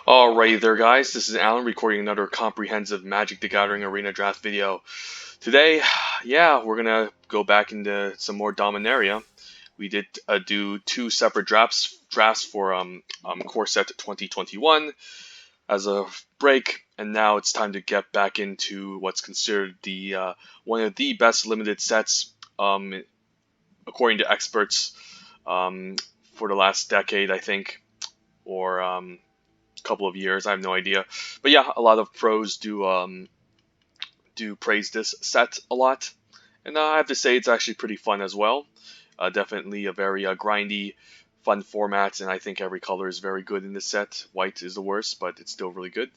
Alrighty there guys, this is Alan recording another comprehensive Magic the Gathering Arena Draft video. Today, yeah, we're gonna go back into some more Dominaria. We did do two separate drafts for Core Set 2021 as a break, and now it's time to get back into what's considered the one of the best limited sets, according to experts, for the last decade, I think, or couple of years. I have no idea, but yeah, a lot of pros do praise this set a lot, and I have to say it's actually pretty fun as well. Definitely a very grindy, fun format, and I think every color is very good in this set. White is the worst, but it's still really good.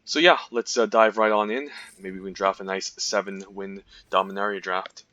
So yeah, let's dive right on in. Maybe we can draft a nice 7-win Dominaria draft.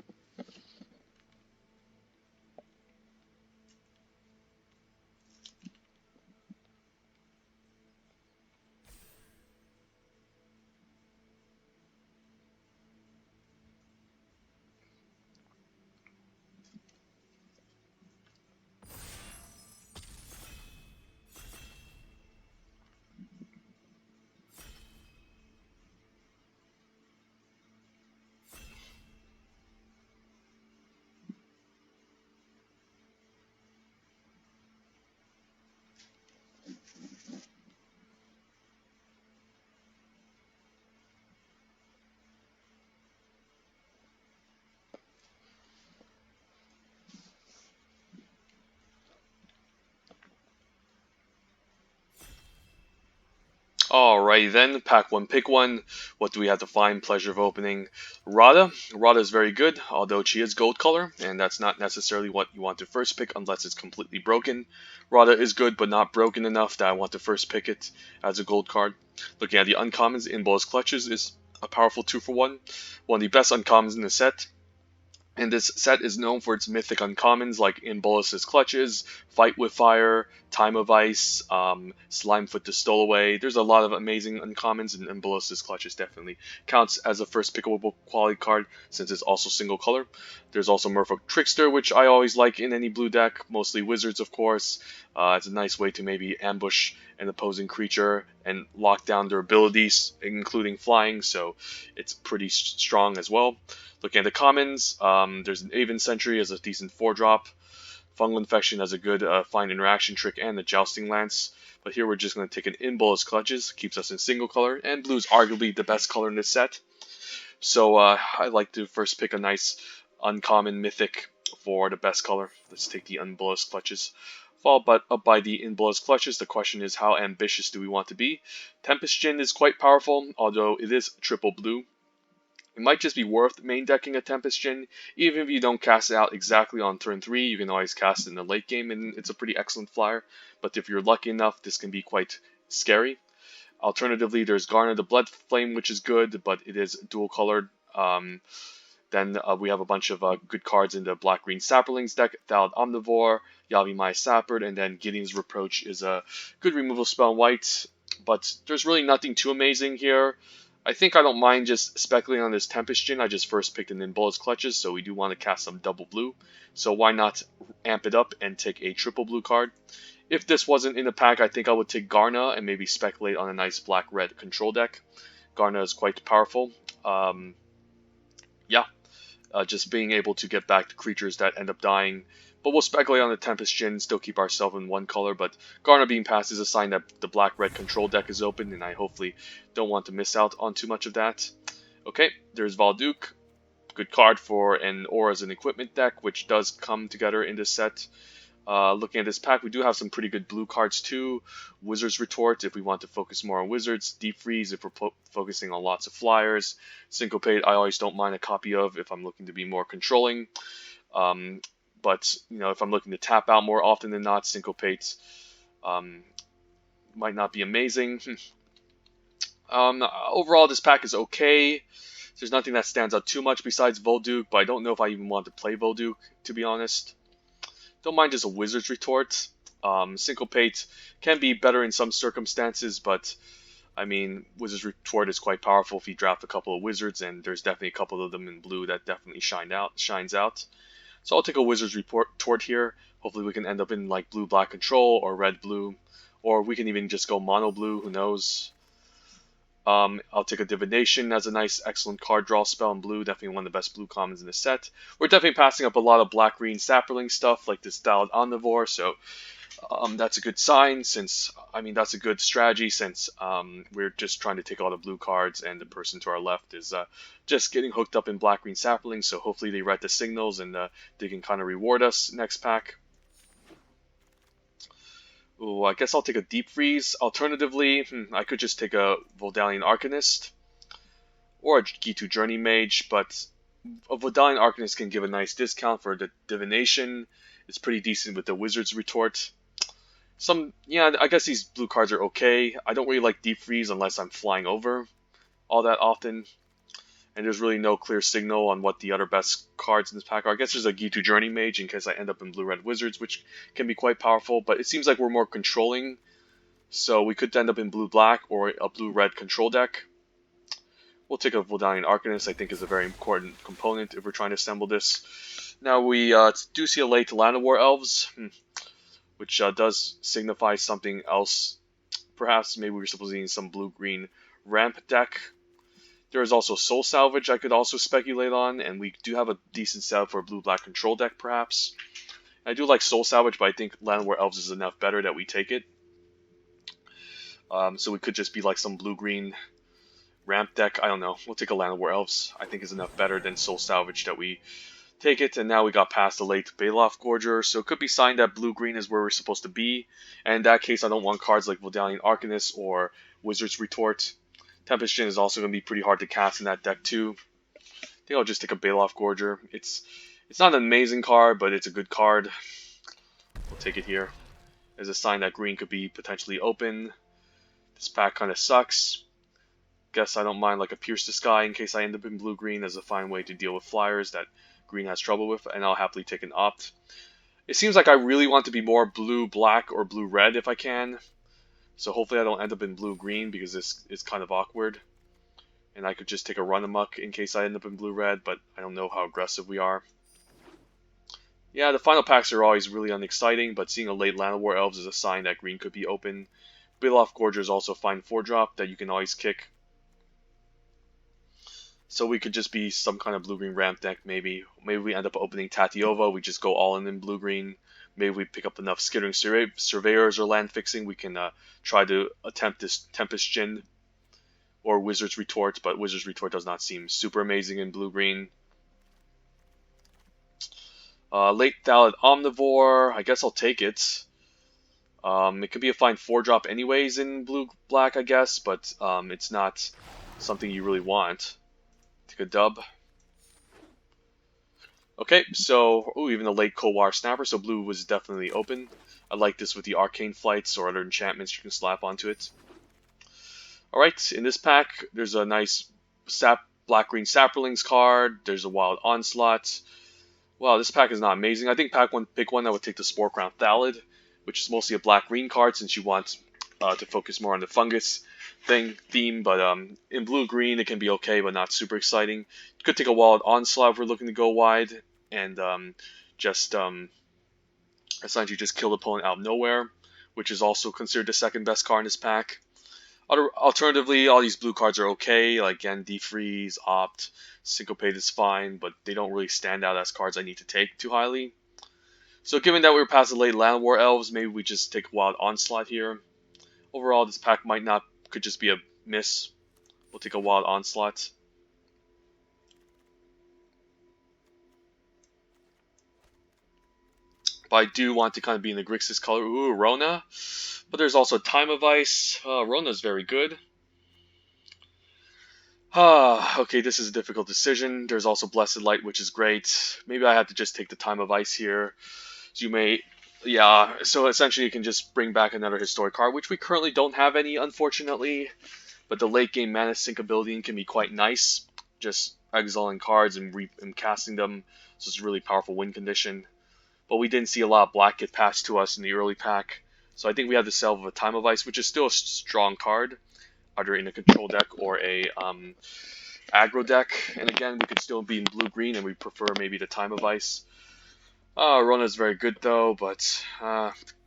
Alrighty then, pack one, pick one. What do we have to find? Pleasure of opening. Rada. Rada is very good, although she is gold color, and that's not necessarily what you want to first pick unless it's completely broken. Rada is good, but not broken enough that I want to first pick it as a gold card. Looking at the uncommons, In Bolas Clutches is a powerful 2-for-1. One of the best uncommons in the set. And this set is known for its mythic uncommons like In Bolas Clutches, Fight with Fire, Time of Ice, Slimefoot the Stowaway. There's a lot of amazing uncommons, and In Bolas Clutches definitely counts as a first pickable quality card since it's also single color. There's also Merfolk Trickster, which I always like in any blue deck, mostly wizards of course. It's a nice way to maybe ambush an opposing creature and lock down their abilities, including flying, so it's pretty strong as well. Looking at the commons, there's an Aven Sentry as a decent 4-drop. Fungal Infection has a good Find Interaction trick and the Jousting Lance. But here we're just going to take an In Bolas Clutches, keeps us in single color, and blue is arguably the best color in this set. So I like to first pick a nice uncommon mythic for the best color. Let's take the In Bolas Clutches. Followed up by the In Bolas Clutches, the question is how ambitious do we want to be? Tempest Djinn is quite powerful, although it is triple blue. It might just be worth main decking a Tempest Djinn. Even if you don't cast it out exactly on turn 3, you can always cast it in the late game, and it's a pretty excellent flyer. But if you're lucky enough, this can be quite scary. Alternatively, there's Garner the Blood Flame, which is good, but it is dual colored. Then we have a bunch of good cards in the Black-Green Sapperlings deck. Thallid Omnivore, Yavimaya Sappered, and then Gideon's Reproach is a good removal spell in white. But there's really nothing too amazing here. I think I don't mind just speculating on this Tempest Djinn. I just first picked an In Bolas Clutches, so we do want to cast some double blue. So why not amp it up and take a triple blue card? If this wasn't in the pack, I think I would take Garna and maybe speculate on a nice black-red control deck. Garna is quite powerful. Yeah, just being able to get back the creatures that end up dying. But we'll speculate on the Tempest Djinn, still keep ourselves in one color. But Garna being passed is a sign that the black-red control deck is open, and I hopefully don't want to miss out on too much of that. Okay, there's Valduk. Good card for an Aura as an equipment deck, which does come together in this set. Looking at this pack, we do have some pretty good blue cards too. Wizard's Retort if we want to focus more on wizards. Deep Freeze if we're focusing on lots of flyers. Syncopate I always don't mind a copy of if I'm looking to be more controlling. But you know, if I'm looking to tap out more often than not, Syncopate might not be amazing. Overall, this pack is okay. There's nothing that stands out too much besides Volduke, but I don't know if I even want to play Volduke, to be honest. Don't mind just a Wizard's Retort. Syncopate can be better in some circumstances, but I mean, Wizard's Retort is quite powerful if you draft a couple of wizards, and there's definitely a couple of them in blue that definitely shines out. So I'll take a Wizard's Retort here. Hopefully we can end up in like blue-black control or red-blue, Or we can even just go mono blue, who knows. I'll take a Divination as a nice, excellent card draw spell in blue. Definitely one of the best blue commons in the set. We're definitely passing up a lot of black-green sapperling stuff like this Styled Omnivore, so that's a good sign since, I mean, that's a good strategy since we're just trying to take all the blue cards and the person to our left is just getting hooked up in black-green sapperling, so hopefully they read the signals and they can kind of reward us next pack. Ooh, I guess I'll take a Deep Freeze. Alternatively, I could just take a Vodalian Arcanist or a Gitu Journey Mage, but a Vodalian Arcanist can give a nice discount for the Divination. It's pretty decent with the Wizard's Retort. Yeah, I guess these blue cards are okay. I don't really like Deep Freeze unless I'm flying over all that often. And there's really no clear signal on what the other best cards in this pack are. I guess there's a Gitu Journey Mage in case I end up in Blue-Red Wizards, which can be quite powerful, but it seems like we're more controlling. So we could end up in Blue-Black or a Blue-Red control deck. We'll take a Vodalian Arcanist, I think is a very important component if we're trying to assemble this. Now we do see a late Llanowar Elves, which does signify something else. Perhaps maybe we're supposed to need some blue-green ramp deck. There is also Soul Salvage I could also speculate on, and we do have a decent setup for a blue-black control deck, perhaps. I do like Soul Salvage, but I think Llanowar Elves is enough better that we take it. So we could just be like some blue-green ramp deck. I don't know. We'll take a Llanowar Elves. I think is enough better than Soul Salvage that we take it. And now we got past the late Baloth Gorger, so it could be signed that blue-green is where we're supposed to be. And in that case, I don't want cards like Vodalian Arcanist or Wizard's Retort. Tempest Djinn is also going to be pretty hard to cast in that deck too. I think I'll just take a Baloth Gorger. It's not an amazing card, but it's a good card. We'll take it here. As a sign that green could be potentially open. This pack kind of sucks. Guess I don't mind like a Pierce the Sky in case I end up in blue-green as a fine way to deal with flyers that green has trouble with, and I'll happily take an Opt. It seems like I really want to be more blue-black or blue-red if I can. So hopefully I don't end up in blue-green because this is kind of awkward. And I could just take a run amok in case I end up in blue-red, but I don't know how aggressive we are. Yeah, the final packs are always really unexciting, but seeing a late Llanowar Elves is a sign that green could be open. Baloth Gorger is also a fine 4-drop that you can always kick. So we could just be some kind of blue-green ramp deck maybe. Maybe we end up opening Tatiova, we just go all in blue-green. Maybe we pick up enough Skittering Surveyors or land fixing. We can try to attempt this Tempest Djinn or Wizard's Retort, but Wizard's Retort does not seem super amazing in blue-green. Late Thallid Omnivore, I guess I'll take it. It could be a fine 4-drop anyways in blue-black, I guess, but it's not something you really want. Take a dub. Okay, so, even a late Kowar Snapper, so blue was definitely open. I like this with the Arcane Flights or other enchantments you can slap onto it. Alright, in this pack, there's a nice black-green Sapperlings card, there's a Wild Onslaught. Wow, this pack is not amazing. I think pick one, I would take the Spore Crown Thallid, which is mostly a black-green card since you want to focus more on the fungus theme, but in blue-green it can be okay, but not super exciting. You could take a Wild Onslaught if we're looking to go wide, and just essentially just kill the opponent out of nowhere, which is also considered the second best card in this pack. Alternatively, all these blue cards are okay, like again, Defreeze, Opt, Syncopate is fine, but they don't really stand out as cards I need to take too highly. So given that we were past the late Llanowar Elves, maybe we just take Wild Onslaught here. Overall, this pack could just be a miss. We'll take a Wild Onslaught. But I do want to kind of be in the Grixis color. Ooh, Rona. But there's also Time of Ice. Rona's very good. Okay, this is a difficult decision. There's also Blessed Light, which is great. Maybe I have to just take the Time of Ice here. So so essentially you can just bring back another historic card, which we currently don't have any, unfortunately. But the late game Mana Sink ability can be quite nice. Just exiling cards and casting them. So it's a really powerful win condition. But we didn't see a lot of black get passed to us in the early pack. So I think we have the sell of a Time of Ice, which is still a strong card, either in a control deck or a aggro deck. And again, we could still be in blue-green, and we prefer maybe the Time of Ice. Rona is very good though, but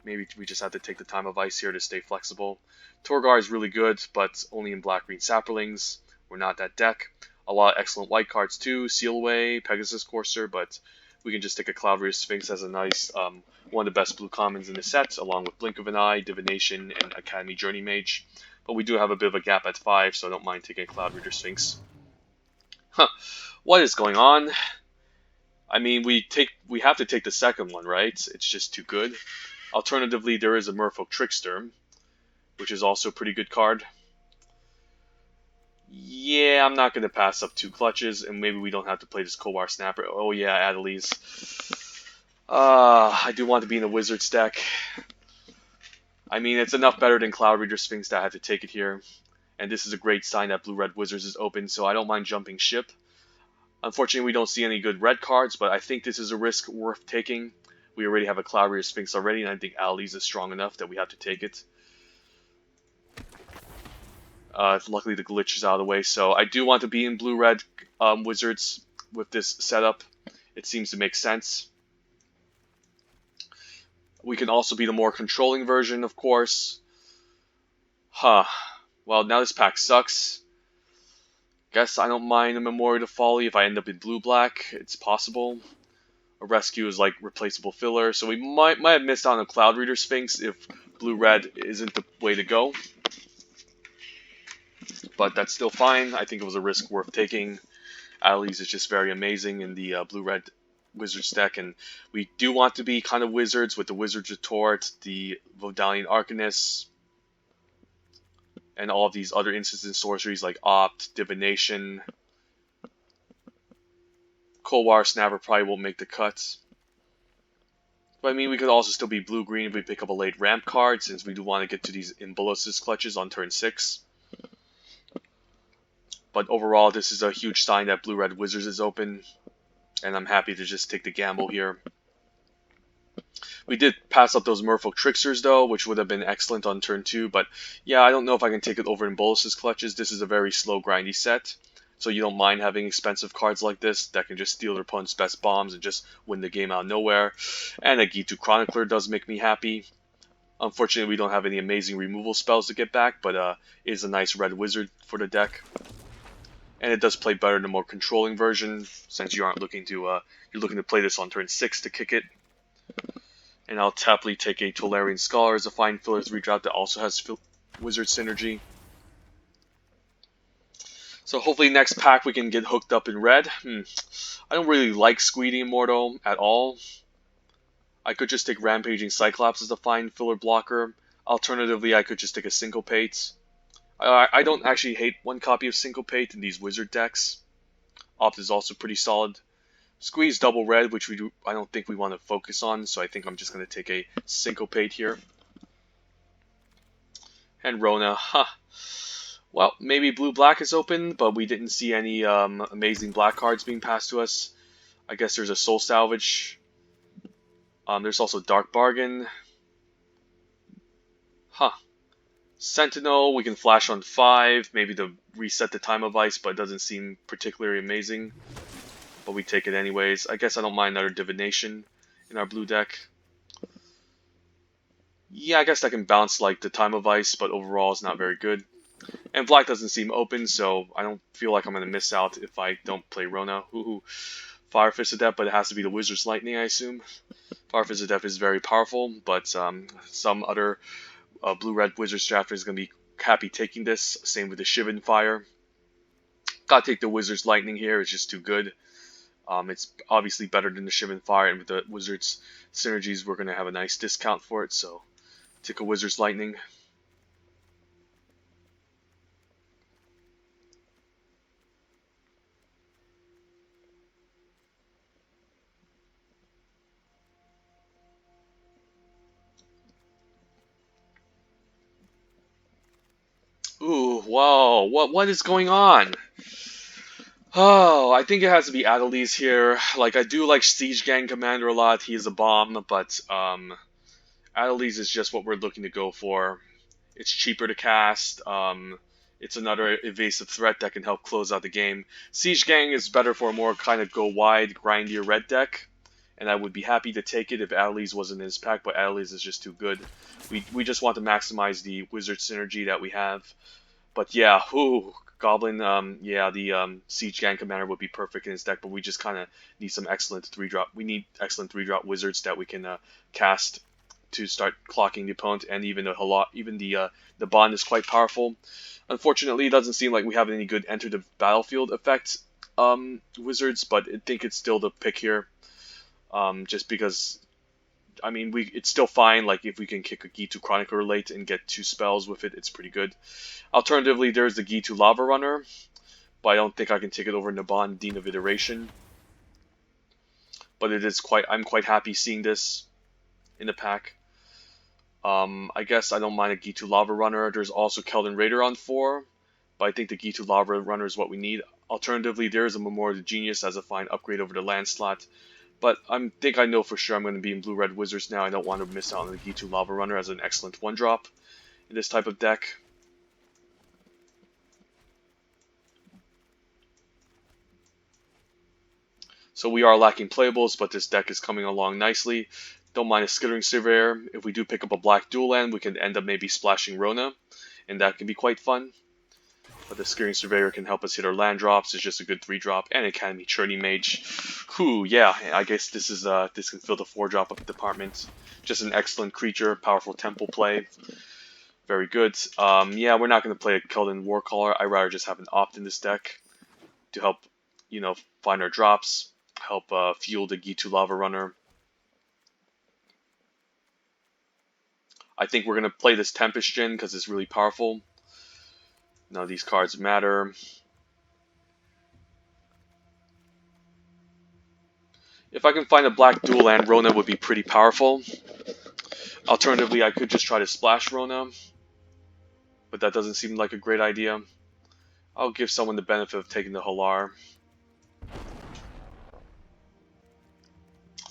maybe we just have to take the time of ice here to stay flexible. Torgar is really good, but only in black-green Saprolings. We're not that deck. A lot of excellent white cards too. Seal Away, Pegasus Courser, but we can just take a Cloud Reader Sphinx as a nice, one of the best blue commons in the set, along with Blink of an Eye, Divination, and Academy Journey Mage. But we do have a bit of a gap at 5, so I don't mind taking a Cloud Reader Sphinx. Huh. What is going on? I mean, we have to take the second one, right? It's just too good. Alternatively, there is a Merfolk Trickster, which is also a pretty good card. Yeah, I'm not going to pass up 2 clutches, and maybe we don't have to play this Kowar Snapper. Oh yeah, Adeliz. I do want to be in a Wizards deck. I mean, it's enough better than Cloud Reader Sphinx that I have to take it here. And this is a great sign that Blue-Red Wizards is open, so I don't mind jumping ship. Unfortunately, we don't see any good red cards, but I think this is a risk worth taking. We already have a Cloud Reader Sphinx already, and I think Adeliz is strong enough that we have to take it. Luckily, the glitch is out of the way, so I do want to be in Blue-Red Wizards with this setup. It seems to make sense. We can also be the more controlling version, of course. Well, now this pack sucks. Guess I don't mind a Memorial to Folly if I end up in blue-black. It's possible. A Rescue is like replaceable filler, so we might have missed out on a Cloud Reader Sphinx if blue-red isn't the way to go. But that's still fine. I think it was a risk worth taking. Adeliz is just very amazing in the blue-red Wizards deck, and we do want to be kind of Wizards with the Wizard's Retort, the Vodalian Arcanist, and all of these other instant sorceries like Opt, Divination. Kowar Snapper probably won't make the cuts. But I mean, we could also still be blue-green if we pick up a late ramp card, since we do want to get to these In Bolas Clutches on turn 6. But overall, this is a huge sign that Blue-Red Wizards is open, and I'm happy to just take the gamble here. We did pass up those Merfolk Tricksters, though, which would have been excellent on turn 2, but yeah, I don't know if I can take it over in Bolas Clutches. This is a very slow, grindy set, so you don't mind having expensive cards like this that can just steal their opponent's best bombs and just win the game out of nowhere. And a Gitu Chronicler does make me happy. Unfortunately, we don't have any amazing removal spells to get back, but it is a nice red wizard for the deck. And it does play better than the more controlling version, since you aren't looking to you're looking to play this on turn 6 to kick it. And I'll happily take a Tolarian Scholar as a fine filler's redraft that also has Wizard Synergy. So hopefully next pack we can get hooked up in red. I don't really like Squeedy Immortal at all. I could just take Rampaging Cyclops as a fine filler blocker. Alternatively, I could just take a Syncopate. I don't actually hate one copy of Syncopate in these Wizard decks. Opt is also pretty solid. Squeeze double red, which I don't think we want to focus on, so I think I'm just going to take a Syncopate here. And Rona, well, maybe blue-black is open, but we didn't see any amazing black cards being passed to us. I guess there's a Soul Salvage. There's also Dark Bargain. Sentinel, we can flash on 5, maybe to reset the time of ice, but it doesn't seem particularly amazing. But we take it anyways. I guess I don't mind another Divination in our blue deck. Yeah, I guess that can bounce like the time of ice, but overall it's not very good. And black doesn't seem open, so I don't feel like I'm going to miss out if I don't play Rona. Fire Fist of Death, but it has to be the Wizard's Lightning, I assume. Fire Fist of Death is very powerful, but some other blue-red Wizards drafter is going to be happy taking this. Same with the Shivan Fire. Gotta take the Wizard's Lightning here, it's just too good. It's obviously better than the Shivan Fire, and with the Wizard's synergies, we're going to have a nice discount for it, so take a Wizard's Lightning. Ooh, whoa, what is going on? Oh, I think it has to be Adeliz here. Like, I do like Siege Gang Commander a lot. He is a bomb, but Adeliz is just what we're looking to go for. It's cheaper to cast. It's another evasive threat that can help close out the game. Siege Gang is better for a more kind of go wide, grindier red deck. and I would be happy to take it if Adeliz wasn't in his pack, but Adeliz is just too good. We just want to maximize the wizard synergy that we have. But yeah, Goblin, yeah, the Siege Gang Commander would be perfect in his deck, but we just kind of need some excellent 3-drop. We need excellent 3-drop wizards that we can cast to start clocking the opponent, and even the bond is quite powerful. Unfortunately, it doesn't seem like we have any good enter the battlefield effect wizards, but I think it's still the pick here. Just because, I mean, it's still fine. Like if we can kick a Gitu Chronicler late and get 2 spells with it, it's pretty good. Alternatively, there's the Gitu Lava Runner, but I don't think I can take it over Naban Dean of Iteration. But I'm quite happy seeing this in the pack. I guess I don't mind a Gitu Lava Runner. There's also Keldon Raider on 4, but I think the Gitu Lava Runner is what we need. Alternatively, there is a Memorial to Genius as a fine upgrade over the land slot. But I think I know for sure I'm going to be in Blue-Red Wizards now. I don't want to miss out on the Gitu Lava Runner as an excellent 1-drop in this type of deck. So we are lacking playables, but this deck is coming along nicely. Don't mind a Skittering Surveyor. If we do pick up a black dual land, we can end up maybe splashing Rona, and that can be quite fun. But the Skittering Surveyor can help us hit our land drops. It's just a good 3-drop, and Academy Churning Mage. Yeah, I guess this can fill the 4-drop up department. Just an excellent creature, powerful temple play. Very good. Yeah, we're not going to play a Keldon Warcaller. I'd rather just have an opt in this deck to help, find our drops, help fuel the Gitu Lava Runner. I think we're going to play this Tempest Djinn because it's really powerful. None of these cards matter. If I can find a black dual land, Rona would be pretty powerful. Alternatively, I could just try to splash Rona, but that doesn't seem like a great idea. I'll give someone the benefit of taking the Halar.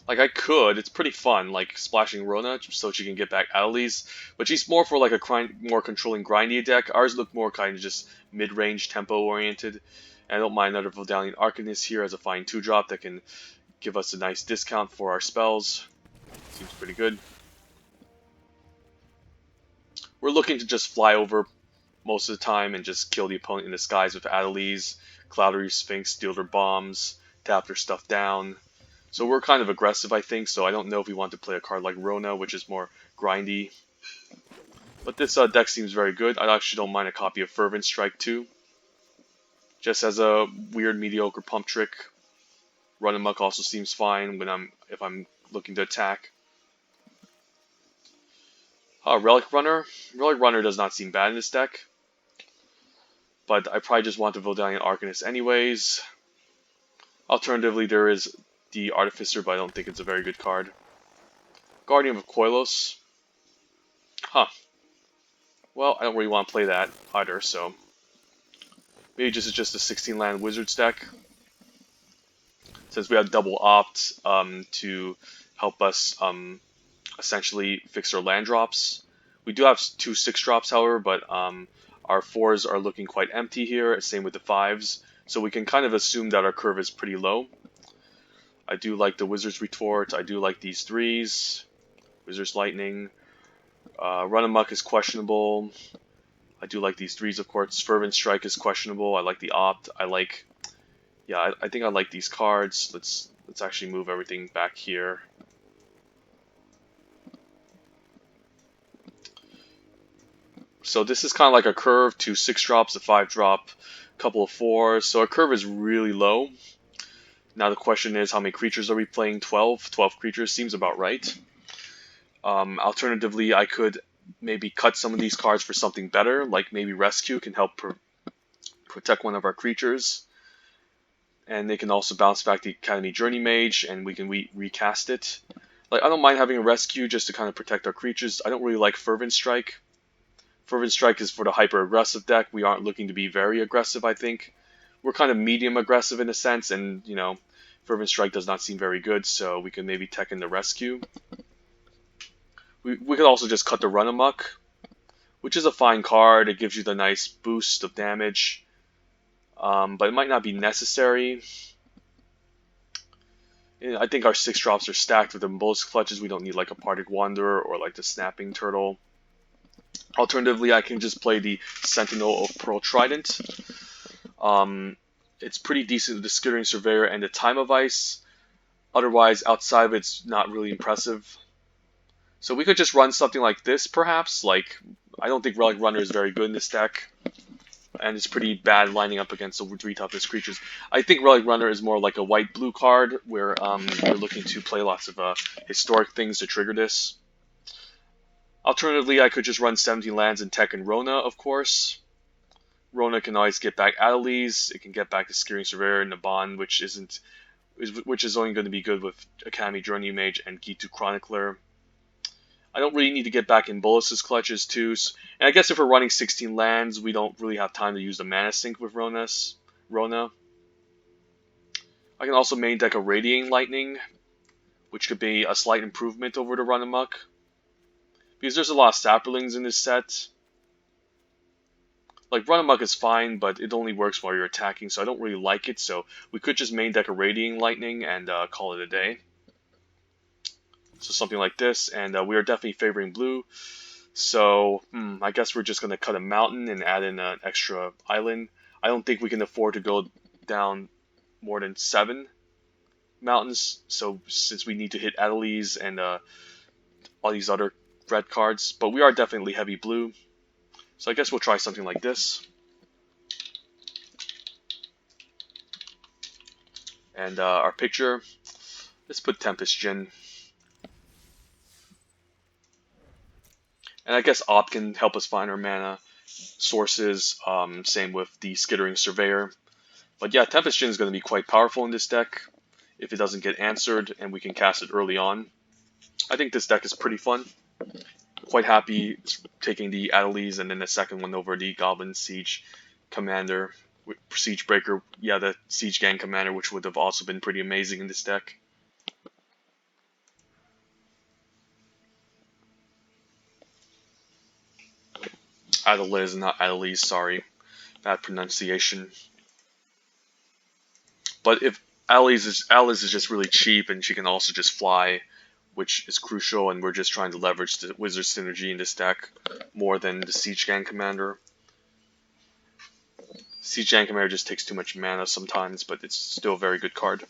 Like, I could. It's pretty fun, like, splashing Rona so she can get back Adeliz. But she's more for, like, a more controlling grindy deck. Ours look more kind of just mid-range, tempo-oriented. And I don't mind another Vidalian Arcanist here as a fine 2-drop that can give us a nice discount for our spells. Seems pretty good. We're looking to just fly over most of the time and just kill the opponent in the skies with Adeliz, Cloudery Sphinx, steal their bombs, tap their stuff down. So we're kind of aggressive, I think, so I don't know if we want to play a card like Rona, which is more grindy. But this deck seems very good. I actually don't mind a copy of Fervent Strike too. Just as a weird, mediocre pump trick. Run Amok also seems fine if I'm looking to attack. Relic Runner. Relic Runner does not seem bad in this deck. But I probably just want the Vidalian Arcanist anyways. Alternatively, there is the Artificer, but I don't think it's a very good card. Guardian of Koilos. Well, I don't really want to play that either, so maybe this is just a 16-land Wizards deck. Since we have double opt to help us essentially fix our land drops. We do have 2 6-drops, however, but our 4s are looking quite empty here, same with the 5s. So we can kind of assume that our curve is pretty low. I do like the Wizard's Retort. I do like these 3s. Wizard's Lightning. Run Amok is questionable. I do like these 3s, of course. Fervent Strike is questionable. I like the Opt. I think I like these cards. Let's actually move everything back here. So this is kind of like a curve, 2 6-drops, a 5-drop, couple of 4s. So our curve is really low. Now the question is, how many creatures are we playing? 12? 12 creatures seems about right. Alternatively, I could maybe cut some of these cards for something better, like maybe Rescue can help protect one of our creatures. And they can also bounce back the Academy Journey Mage, and we can recast it. Like, I don't mind having a Rescue just to kind of protect our creatures. I don't really like Fervent Strike. Fervent Strike is for the hyper-aggressive deck. We aren't looking to be very aggressive, I think. We're kind of medium aggressive in a sense, and, Fervent Strike does not seem very good, so we can maybe tech in the Rescue. We could also just cut the Run Amok, which is a fine card. It gives you the nice boost of damage, but it might not be necessary. Yeah, I think our 6 drops are stacked with the In Bolas Clutches. We don't need like a Partick Wanderer or like the Snapping Turtle. Alternatively, I can just play the Sentinel of Pearl Trident. It's pretty decent with the Skittering Surveyor and the Time of Ice. Otherwise, outside of it's not really impressive. So we could just run something like this, perhaps. Like, I don't think Relic Runner is very good in this deck, and it's pretty bad lining up against the 3 toughness creatures. I think Relic Runner is more like a white-blue card, where we're looking to play lots of historic things to trigger this. Alternatively, I could just run 17 lands and Tech and Rona, of course. Rona can always get back Adeliz. It can get back the Skittering Surveyor and the Bond, which is only going to be good with Academy Journey Mage and Gitu Chronicler. I don't really need to get back In Bolas Clutches too. And I guess if we're running 16 lands, we don't really have time to use the mana sink with Rona. I can also main deck a Radiating Lightning, which could be a slight improvement over the Run Amok. Because there's a lot of Saplings in this set. Like, Run Amok is fine, but it only works while you're attacking, so I don't really like it. So we could just main deck a Radiating Lightning and call it a day. So something like this, and we are definitely favoring blue. So I guess we're just going to cut a mountain and add in an extra island. I don't think we can afford to go down more than 7 mountains. So since we need to hit Adeliz and all these other red cards, but we are definitely heavy blue. So I guess we'll try something like this. And our picture, let's put Tempest Djinn. And I guess Opt can help us find our mana sources. Same with the Skittering Surveyor. But yeah, Tempest Djinn is going to be quite powerful in this deck if it doesn't get answered and we can cast it early on. I think this deck is pretty fun. Quite happy taking the Adeliz and then the second one over the Goblin Siege Commander, Siege Breaker. Yeah, the Siege Gang Commander, which would have also been pretty amazing in this deck. Adeliz, not Adeliz, sorry. Bad pronunciation. But if Adeliz is just really cheap and she can also just fly, which is crucial, and we're just trying to leverage the Wizard synergy in this deck more than the Siege Gang Commander. Siege Gang Commander just takes too much mana sometimes, but it's still a very good card.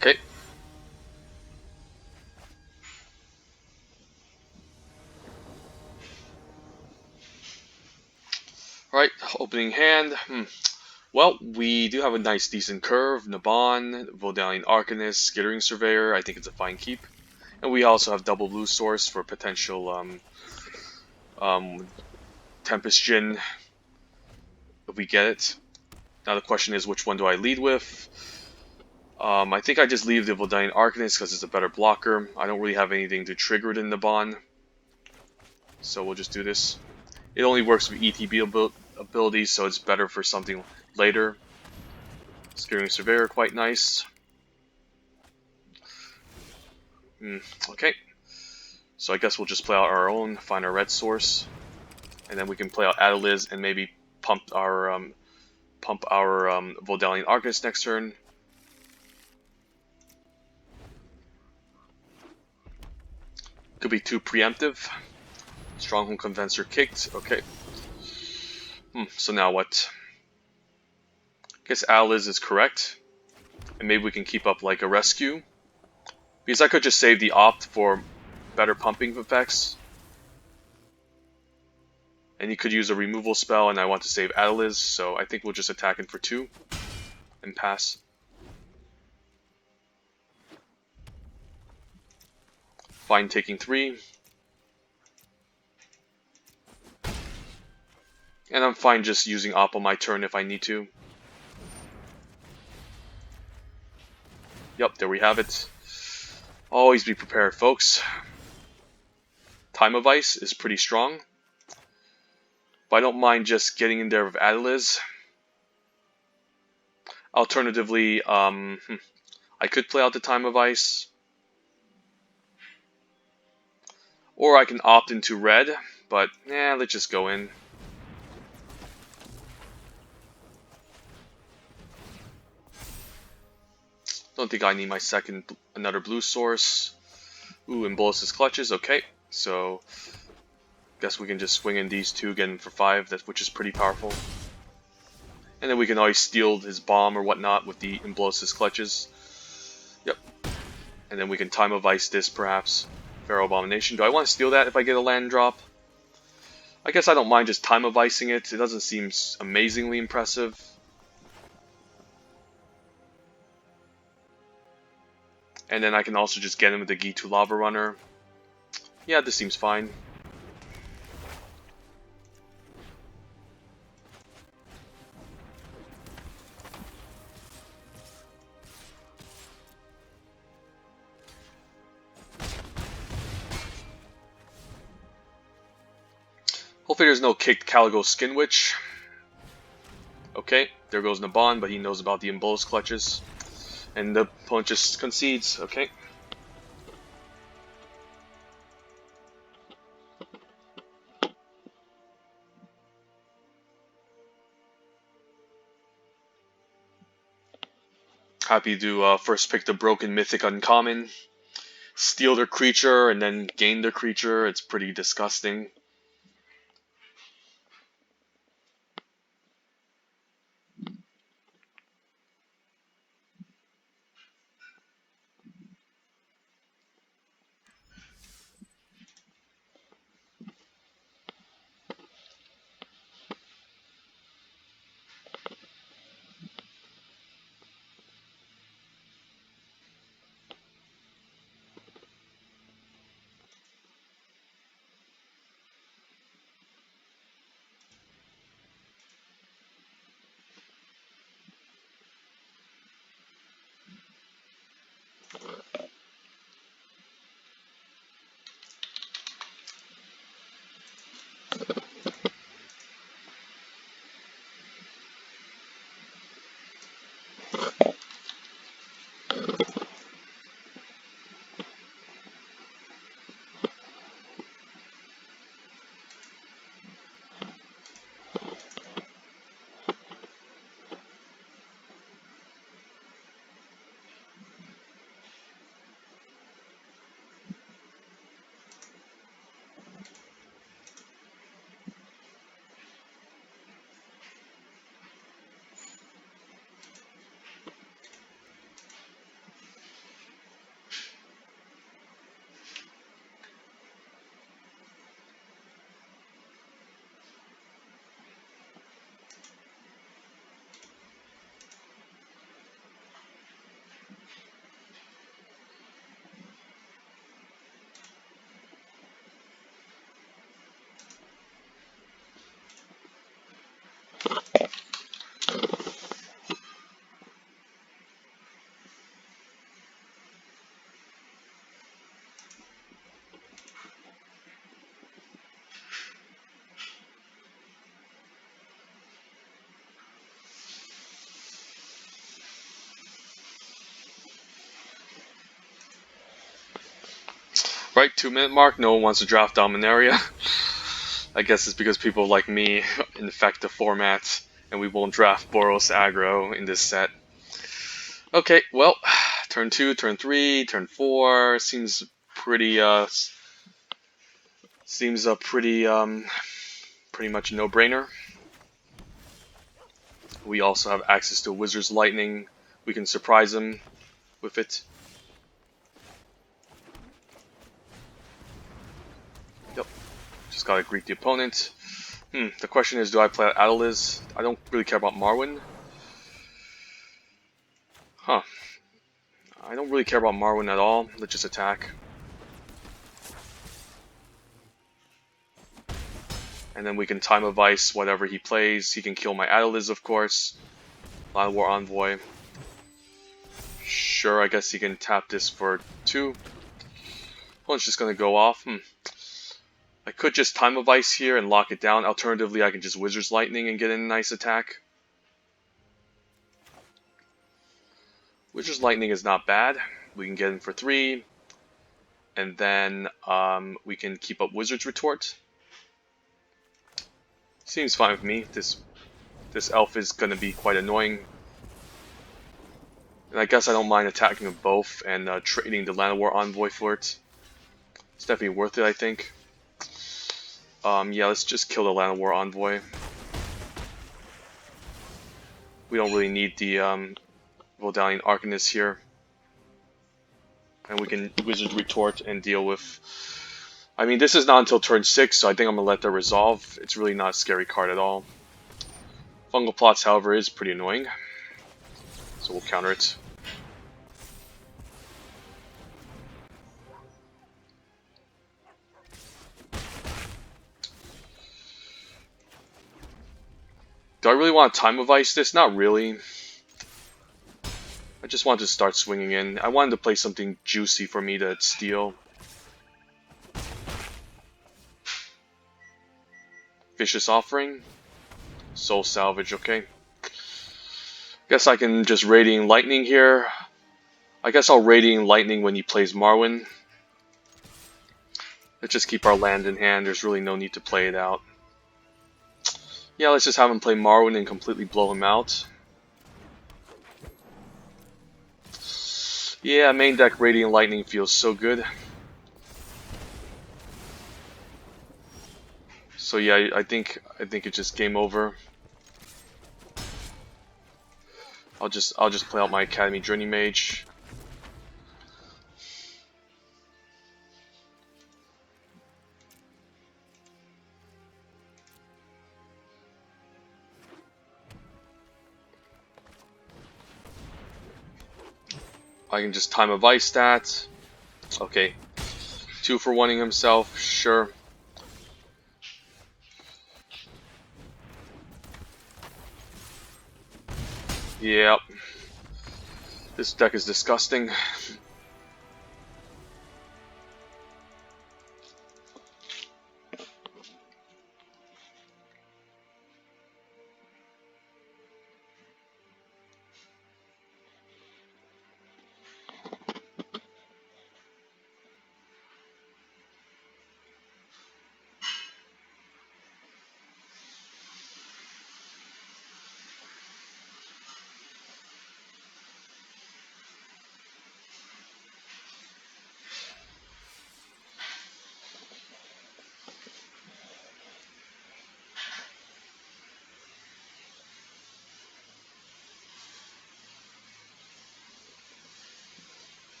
Okay. Alright, opening hand. Well, we do have a nice decent curve. Naban, Vodalian Arcanist, Skittering Surveyor. I think it's a fine keep. And we also have double blue source for potential Tempest Djinn if we get it. Now the question is, which one do I lead with? I think I just leave the Vodalian Arcanist because it's a better blocker. I don't really have anything to trigger it in Naban. So we'll just do this. It only works with ETB abilities, so it's better for something later. Skittering Surveyor, quite nice. Okay. So I guess we'll just play out our own, find our red source, and then we can play out Adeliz and maybe pump our Vodalian Arcanist next turn. Could be too preemptive. Stronghold Convincer kicked. Okay. So now what? I guess Adeliz is correct. And maybe we can keep up like a rescue. Because I could just save the opt for better pumping effects. And he could use a removal spell, and I want to save Adeliz, so I think we'll just attack him for 2 and pass. Fine taking 3. And I'm fine just using Op on my turn if I need to. Yep, there we have it. Always be prepared, folks. Time of Ice is pretty strong. But I don't mind just getting in there with Adeliz. Alternatively, I could play out the Time of Ice. Or I can opt into red, but let's just go in. Don't think I need my another blue source. Ooh, In Bolas Clutches, okay. So, guess we can just swing in these 2, get in for 5, which is pretty powerful. And then we can always steal his bomb or whatnot with the In Bolas Clutches. Yep. And then we can Time of Ice this, perhaps. Pharaoh Abomination. Do I want to steal that if I get a land drop? I guess I don't mind just Time of Icing it. It doesn't seem amazingly impressive. And then I can also just get him with the Gitu Lava Runner. Yeah, this seems fine. Hopefully there's no kicked Caligo Skin Witch. Okay, there goes Naban, but he knows about the In Bolas Clutches. And the opponent just concedes, okay. Happy to first pick the Broken Mythic Uncommon. Steal their creature and then gain their creature. It's pretty disgusting. Right, 2-minute mark, no one wants to draft Dominaria. I guess it's because people like me infect the format and we won't draft Boros aggro in this set. Okay, well, turn 2, turn 3, turn 4 seems pretty pretty much a no-brainer. We also have access to Wizard's Lightning. We can surprise him with it. gotta greet the opponent. The question is, do I play Adeliz? I don't really care about Marwyn. Huh. I don't really care about Marwyn at all. Let's just attack. And then we can Time of Ice whatever he plays. He can kill my Adeliz, of course. Line of War Envoy. Sure, I guess he can tap this for 2. Opponent's just gonna go off. I could just Time of Ice here and lock it down. Alternatively, I can just Wizard's Lightning and get in a nice attack. Wizard's Lightning is not bad. We can get in for 3. And then we can keep up Wizard's Retort. Seems fine with me. This elf is going to be quite annoying. And I guess I don't mind attacking them both and trading the Land of War Envoy for it. It's definitely worth it, I think. Yeah, let's just kill the Land of War Envoy. We don't really need the Voldalian Arcanist here. And we can Wizard Retort and deal with... I mean, this is not until turn 6, so I think I'm going to let that resolve. It's really not a scary card at all. Fungal Plots, however, is pretty annoying. So we'll counter it. Do I really want to Time of Ice this? Not really. I just wanted to start swinging in. I wanted to play something juicy for me to steal. Vicious Offering. Soul Salvage, okay. Guess I can just Radiant Lightning here. I guess I'll Radiant Lightning when he plays Marwyn. Let's just keep our land in hand. There's really no need to play it out. Yeah, let's just have him play Marwyn and completely blow him out. Yeah, main deck Radiant Lightning feels so good. So yeah, I think it's just game over. I'll just play out my Academy Journey Mage. I can just Time of Ice that. Okay. 2 for wanting himself, sure. Yep. This deck is disgusting.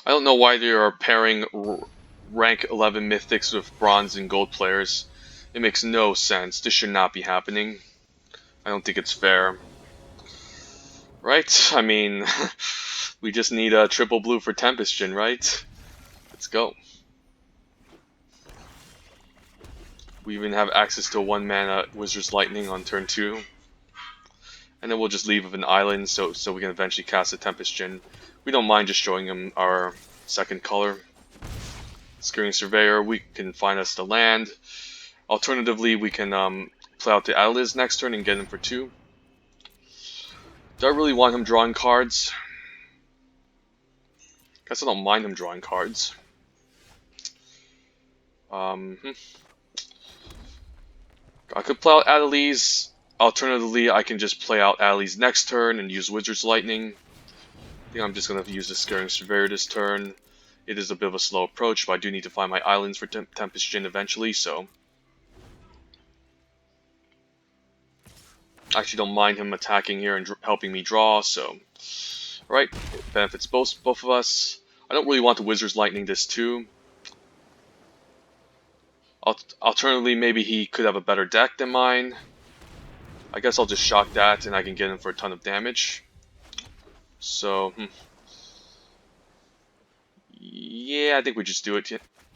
I don't know why they are pairing rank 11 mythics with bronze and gold players. It makes no sense. This should not be happening. I don't think it's fair. Right? I mean, We just need a triple blue for Tempest Gen, right? Let's go. We even have access to a 1-mana Wizard's Lightning on turn 2. And then we'll just leave with an island so we can eventually cast a Tempest Gen. We don't mind just showing him our second color. Scurrying Surveyor, we can find us the land. Alternatively, we can play out the Adeliz next turn and get him for 2. Do I really want him drawing cards? Guess I don't mind him drawing cards. I could play out Adeliz. Alternatively, I can just play out Adeliz next turn and use Wizard's Lightning. I think I'm just going to use the Scurrying Surveyor this turn. It is a bit of a slow approach, but I do need to find my islands for Tempest Gen eventually, so... I actually don't mind him attacking here and helping me draw, so... Alright, it benefits both of us. I don't really want the Wizard's Lightning this too. Alternatively, maybe he could have a better deck than mine. I guess I'll just shock that and I can get him for a ton of damage. So, yeah, I think we just do it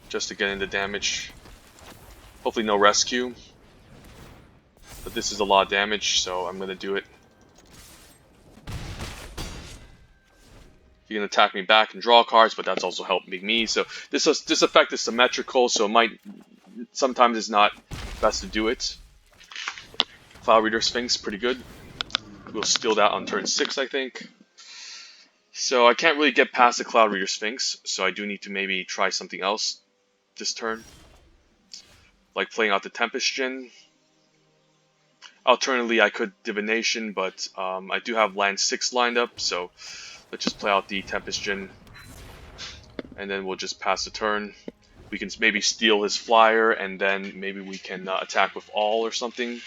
just to get into damage. Hopefully no rescue. But this is a lot of damage, so I'm going to do it. He can attack me back and draw cards, but that's also helping me. So this effect is symmetrical, so it might sometimes it's not best to do it. Cloud Reader Sphinx, pretty good. We'll steal that on turn 6, I think. So I can't really get past the Cloud Reader Sphinx, so I do need to maybe try something else this turn. Like playing out the Tempest Gen. Alternatively, I could Divination, but I do have land 6 lined up, so let's just play out the Tempest Gen. And then we'll just pass the turn. We can maybe steal his flyer, and then maybe we can attack with all or something.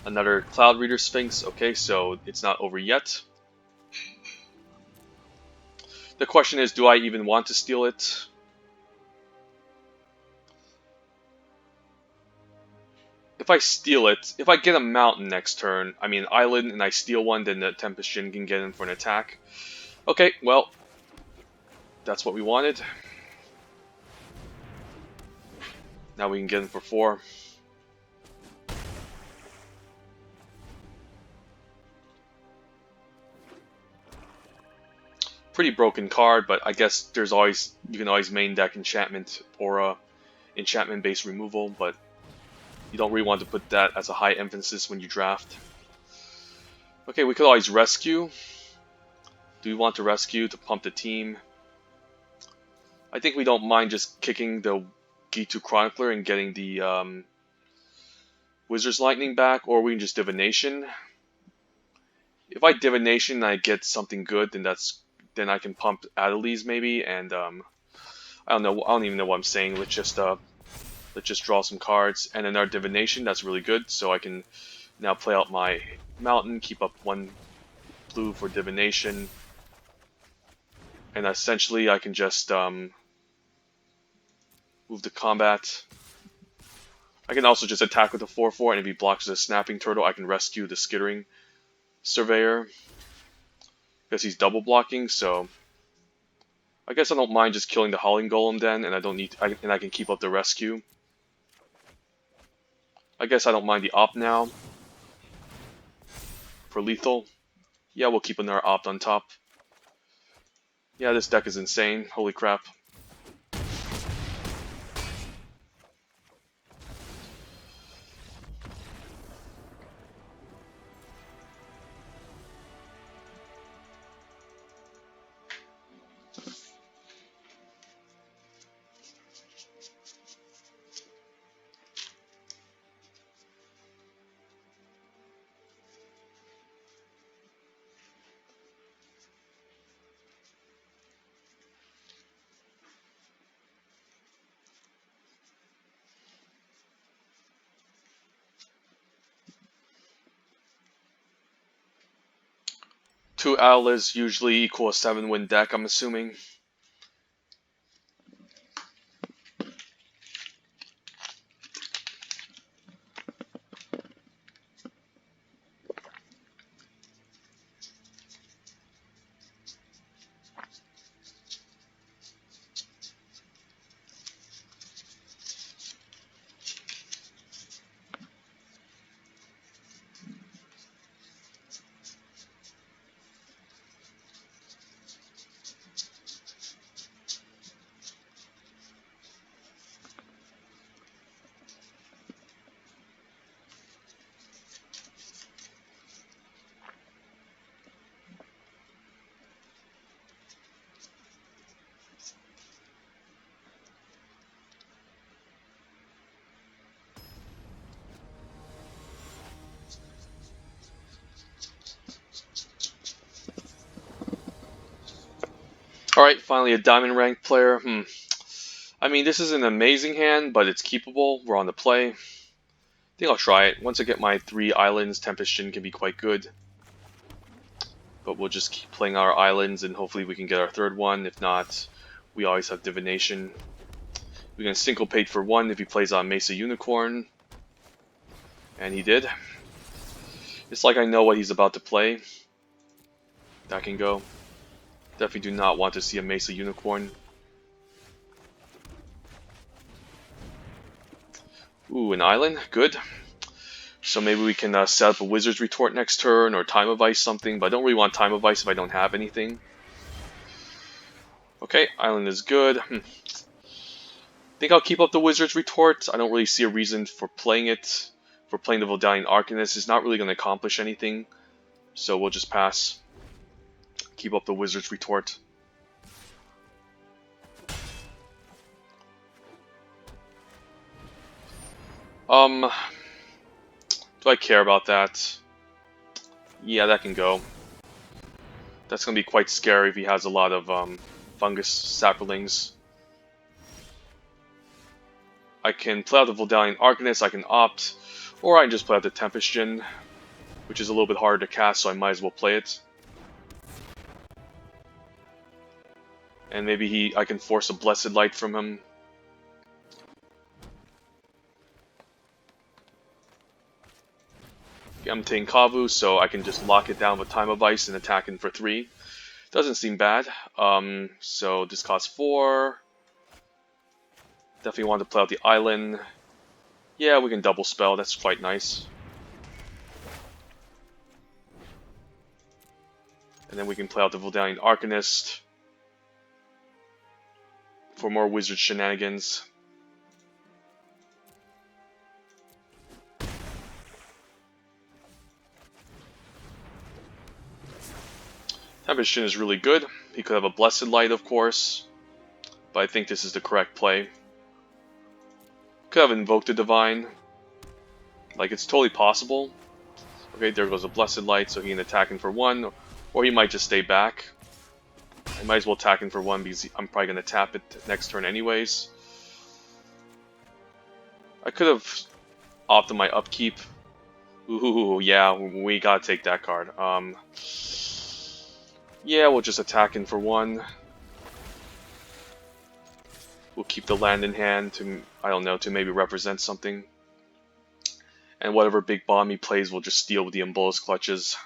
Another Cloud Reader Sphinx. Okay, so it's not over yet. The question is, do I even want to steal it? If I steal it, if I get a mountain next turn, I mean island, and I steal one, then the Tempest Gen can get in for an attack. Okay, well, that's what we wanted. Now we can get in for 4. Pretty broken card, but I guess there's always, you can always main deck enchantment or enchantment based removal, but you don't really want to put that as a high emphasis when you draft. Okay, we could always rescue. Do we want to rescue to pump the team? I think we don't mind just kicking the G2 Chronicler and getting the Wizard's Lightning back, or we can just Divination. If I Divination and I get something good, then I can pump Adeliz maybe, and I don't know. I don't even know what I'm saying. Let's just draw some cards, and then our Divination. That's really good. So I can now play out my Mountain, keep up 1 blue for Divination, and essentially I can just move to combat. I can also just attack with a 4/4, and if he blocks the Snapping Turtle, I can rescue the Skittering Surveyor. Because he's double blocking, so I guess I don't mind just killing the Howling Golem then, and I don't need and I can keep up the rescue. I guess I don't mind the Opt now for lethal. Yeah, we'll keep another Opt on top. Yeah, this deck is insane. Holy crap. Two Adeliz usually equal a 7-win deck, I'm assuming. Alright, finally a diamond rank player. I mean, this is an amazing hand, but it's keepable. We're on the play. I think I'll try it. Once I get my 3 islands, Tempest Djinn can be quite good. But we'll just keep playing our islands, and hopefully we can get our 3rd one. If not, we always have Divination. We can syncopate for 1 if he plays on Mesa Unicorn. And he did. It's like I know what he's about to play. That can go. Definitely do not want to see a Mesa Unicorn. Ooh, an island. Good. So maybe we can set up a Wizard's Retort next turn, or Time of Ice something, but I don't really want Time of Ice if I don't have anything. Okay, island is good. Think I'll keep up the Wizard's Retort. I don't really see a reason for playing it. For playing the Vodalian Arcanist, it's not really going to accomplish anything. So we'll just pass. Keep up the Wizard's Retort. Do I care about that? Yeah, that can go. That's going to be quite scary if he has a lot of fungus saplings. I can play out the Vodalian Arcanist, I can opt, or I can just play out the Tempest Djinn, which is a little bit harder to cast, so I might as well play it. And maybe I can force a Blessed Light from him. I'm taking Kavu, so I can just lock it down with Time of Ice and attack him for 3. Doesn't seem bad. So this costs 4. Definitely want to play out the island. Yeah, we can double spell. That's quite nice. And then we can play out the Vodalian Arcanist for more wizard shenanigans. Tempest Djinn is really good. He could have a Blessed Light, of course, but I think this is the correct play. Could have invoked the Divine. Like, it's totally possible. Okay, there goes a Blessed Light, so he can attack him for 1, or he might just stay back. I might as well attack him for 1 because I'm probably going to tap it next turn anyways. I could have opted my upkeep. Ooh, yeah, we gotta take that card. Yeah, we'll just attack him for 1. We'll keep the land in hand to, I don't know, to maybe represent something. And whatever big bomb he plays, we'll just steal with the In Bolas Clutches.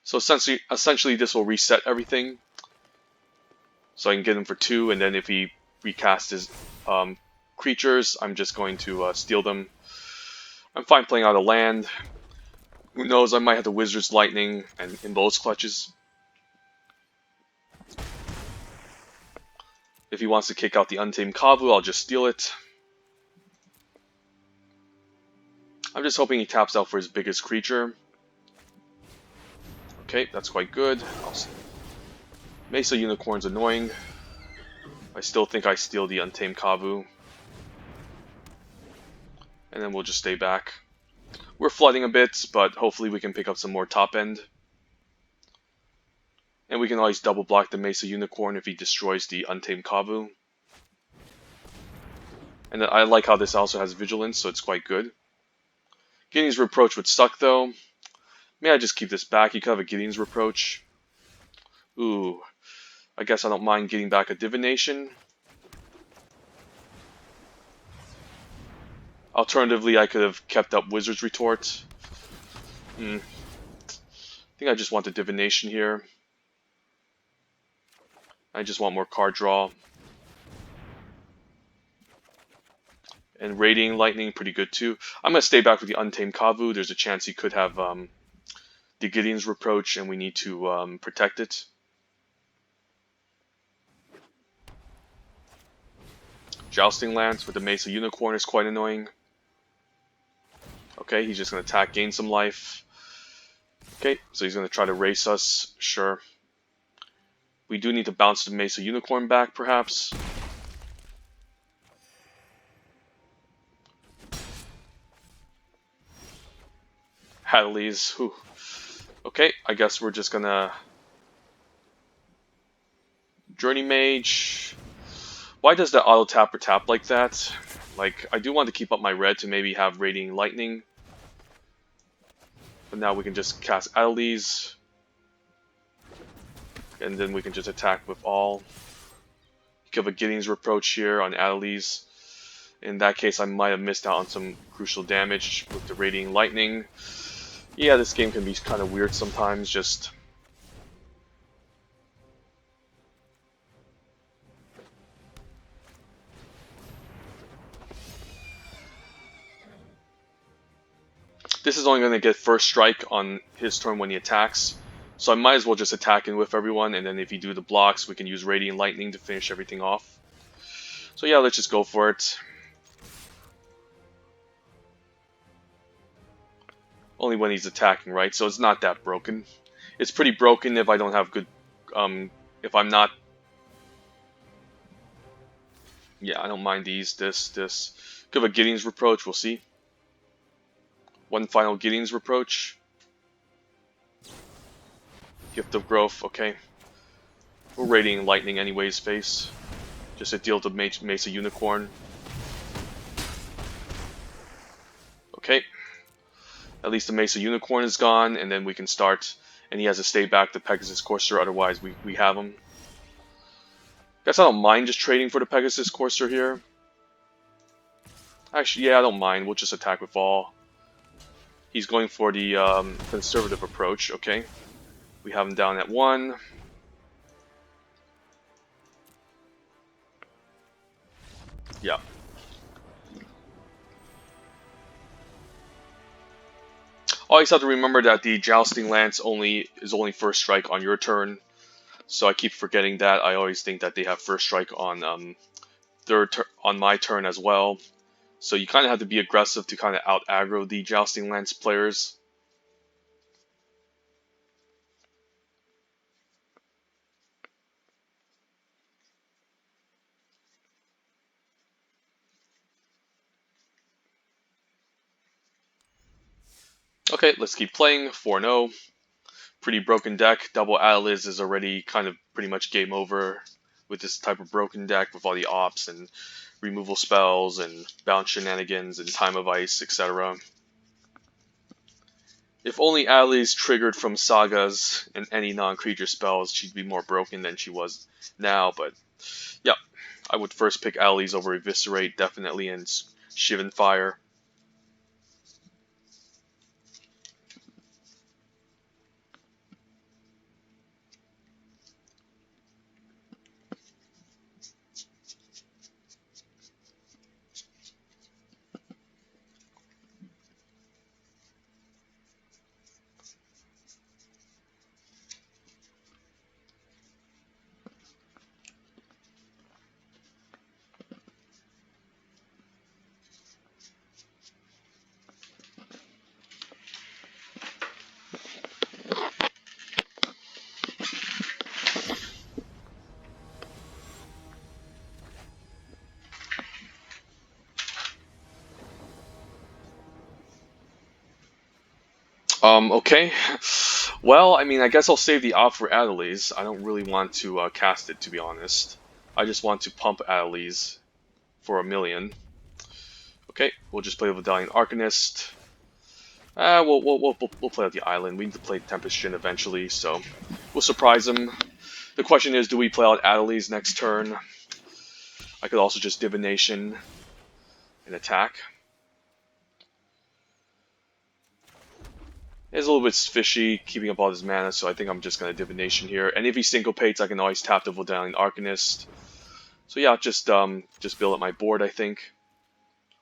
So essentially this will reset everything. So I can get him for 2, and then if he recasts his creatures, I'm just going to steal them. I'm fine playing out a land. Who knows, I might have the Wizard's Lightning and In Bolas Clutches. If he wants to kick out the Untamed Kavu, I'll just steal it. I'm just hoping he taps out for his biggest creature. Okay, that's quite good. Mesa Unicorn's annoying. I still think I steal the Untamed Kavu. And then we'll just stay back. We're flooding a bit, but hopefully we can pick up some more top end. And we can always double block the Mesa Unicorn if he destroys the Untamed Kavu. And I like how this also has Vigilance, so it's quite good. Gideon's Reproach would suck though. May I just keep this back? You could have a Gideon's Reproach. Ooh. I guess I don't mind getting back a Divination. Alternatively, I could have kept up Wizard's Retort. I think I just want the Divination here. I just want more card draw. And Radiating Lightning, pretty good too. I'm going to stay back with the Untamed Kavu. There's a chance he could have the Gideon's Reproach, and we need to protect it. Jousting Lance with the Mesa Unicorn is quite annoying. Okay, he's just going to attack, gain some life. Okay, so he's going to try to race us. Sure. We do need to bounce the Mesa Unicorn back, perhaps. Adeliz. Okay, I guess we're just gonna Journey Mage. Why does the auto tapper tap like that? Like, I do want to keep up my red to maybe have Radiant Lightning. But now we can just cast Adeliz. And then we can just attack with all. Give a Gideon's Reproach here on Adeliz. In that case, I might have missed out on some crucial damage with the Radiant Lightning. Yeah, this game can be kind of weird sometimes, just... This is only going to get first strike on his turn when he attacks. So I might as well just attack in with everyone, and then if you do the blocks, we can use Radiant Lightning to finish everything off. So yeah, let's just go for it. Only when he's attacking, right? So it's not that broken. It's pretty broken if I don't have good... if I'm not... Yeah, I don't mind these, this. Give a Gideon's Reproach, we'll see. One final Gideon's Reproach. Gift of Growth, okay. We're Radiant Lightning anyways, face. Just a deal to Mesa Unicorn. Okay. At least the Mesa Unicorn is gone, and then we can start. And he has to stay back the Pegasus Courser, otherwise we have him. Guess I don't mind just trading for the Pegasus Courser here. Actually, yeah, I don't mind. We'll just attack with all. He's going for the conservative approach, okay. We have him down at 1. Yeah. Always have to remember that the Jousting Lance is only first strike on your turn. So I keep forgetting that. I always think that they have first strike on on my turn as well. So you kind of have to be aggressive to kind of out-aggro the Jousting Lance players. Okay, let's keep playing. 4-0. Pretty broken deck. Double Adeliz is already kind of pretty much game over with this type of broken deck with all the ops and removal spells and bounce shenanigans and Time of Ice, etc. If only Adeliz triggered from sagas and any non-creature spells, she'd be more broken than she was now, but yeah, I would first pick Adeliz over Eviscerate, definitely, and Shivan Fire. Okay. Well, I mean, I guess I'll save the op for Adeliz. I don't really want to cast it, to be honest. I just want to pump Adeliz for 1,000,000. Okay, we'll just play the Valiant Arcanist. We'll play out the island. We need to play Tempest Jin eventually, so we'll surprise him. The question is, do we play out Adeliz next turn? I could also just Divination and attack. It's a little bit fishy keeping up all his mana, so I think I'm just going to Divination here. And if he syncopates, I can always tap the Valiant Arcanist. So yeah, just build up my board, I think.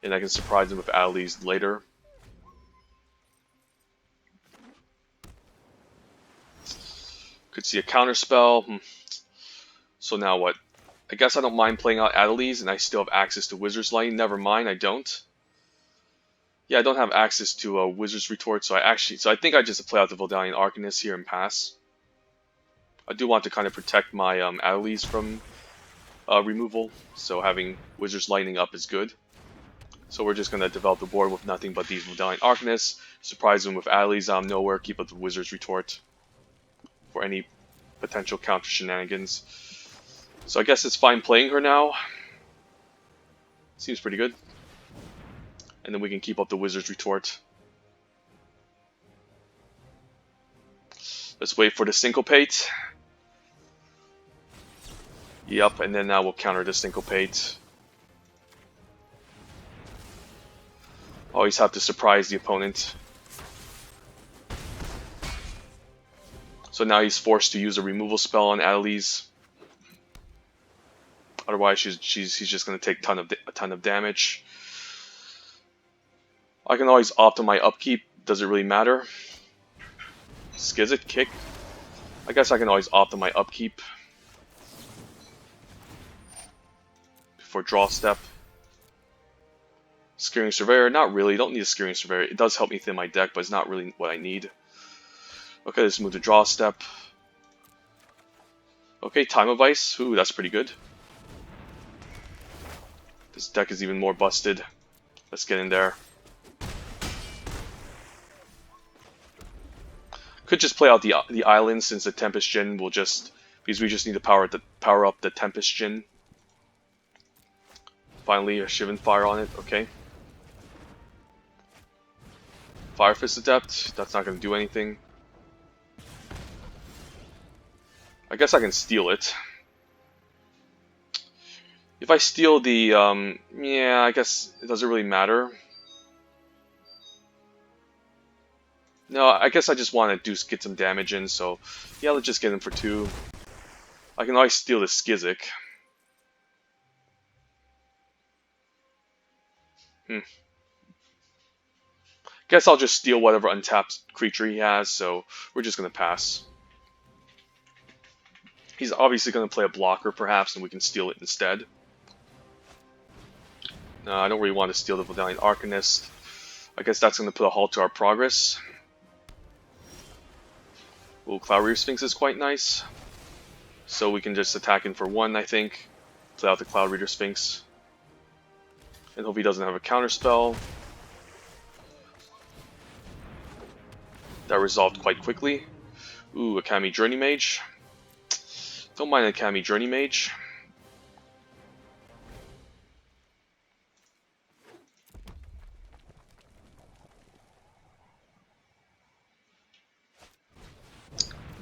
And I can surprise him with Adeliz later. Could see a counterspell. So now what? I guess I don't mind playing out Adeliz, and I still have access to Wizard's Light. Never mind, I don't. Yeah, I don't have access to a Wizard's Retort, so I think I just play out the Valiant Arcanist here and pass. I do want to kind of protect my Adeliz from removal, so having Wizard's Lightning up is good. So we're just going to develop the board with nothing but these Medallion Arcanists, surprise them with Adeliz out of nowhere, keep up the Wizard's Retort for any potential counter shenanigans. So I guess it's fine playing her now. Seems pretty good. And then we can keep up the Wizard's Retort. Let's wait for the Syncopate. Yep, and then now we'll counter the Syncopate. Always have to surprise the opponent. So now he's forced to use a removal spell on Adeliz. Otherwise, he's just going to take a ton of damage. I can always opt on my upkeep. Does it really matter? Izzet, kick. I guess I can always opt on my upkeep before draw step. Scaring Surveyor, not really. Don't need a Scaring Surveyor. It does help me thin my deck, but it's not really what I need. Okay, let's move to draw step. Okay, Time of Ice. Ooh, that's pretty good. This deck is even more busted. Let's get in there. Could just play out the island since the Tempest Djinn will just, because we just need to power up the Tempest Djinn. Finally, a Shivan Fire on it. Okay. Fire Fist Adept. That's not going to do anything. I guess I can steal it. If I steal the, yeah, I guess it doesn't really matter. No, I guess I just want to get some damage in, so yeah, let's just get him for 2. I can always steal the Skizik. Guess I'll just steal whatever untapped creature he has, so we're just going to pass. He's obviously going to play a blocker, perhaps, and we can steal it instead. No, I don't really want to steal the Medallion Arcanist. I guess that's going to put a halt to our progress. Ooh, Cloud Reaver Sphinx is quite nice. So we can just attack in for 1, I think. Play out the Cloud Reaver Sphinx. And hope he doesn't have a counter spell. That resolved quite quickly. Ooh, Academy Journey Mage. Don't mind Academy Journey Mage.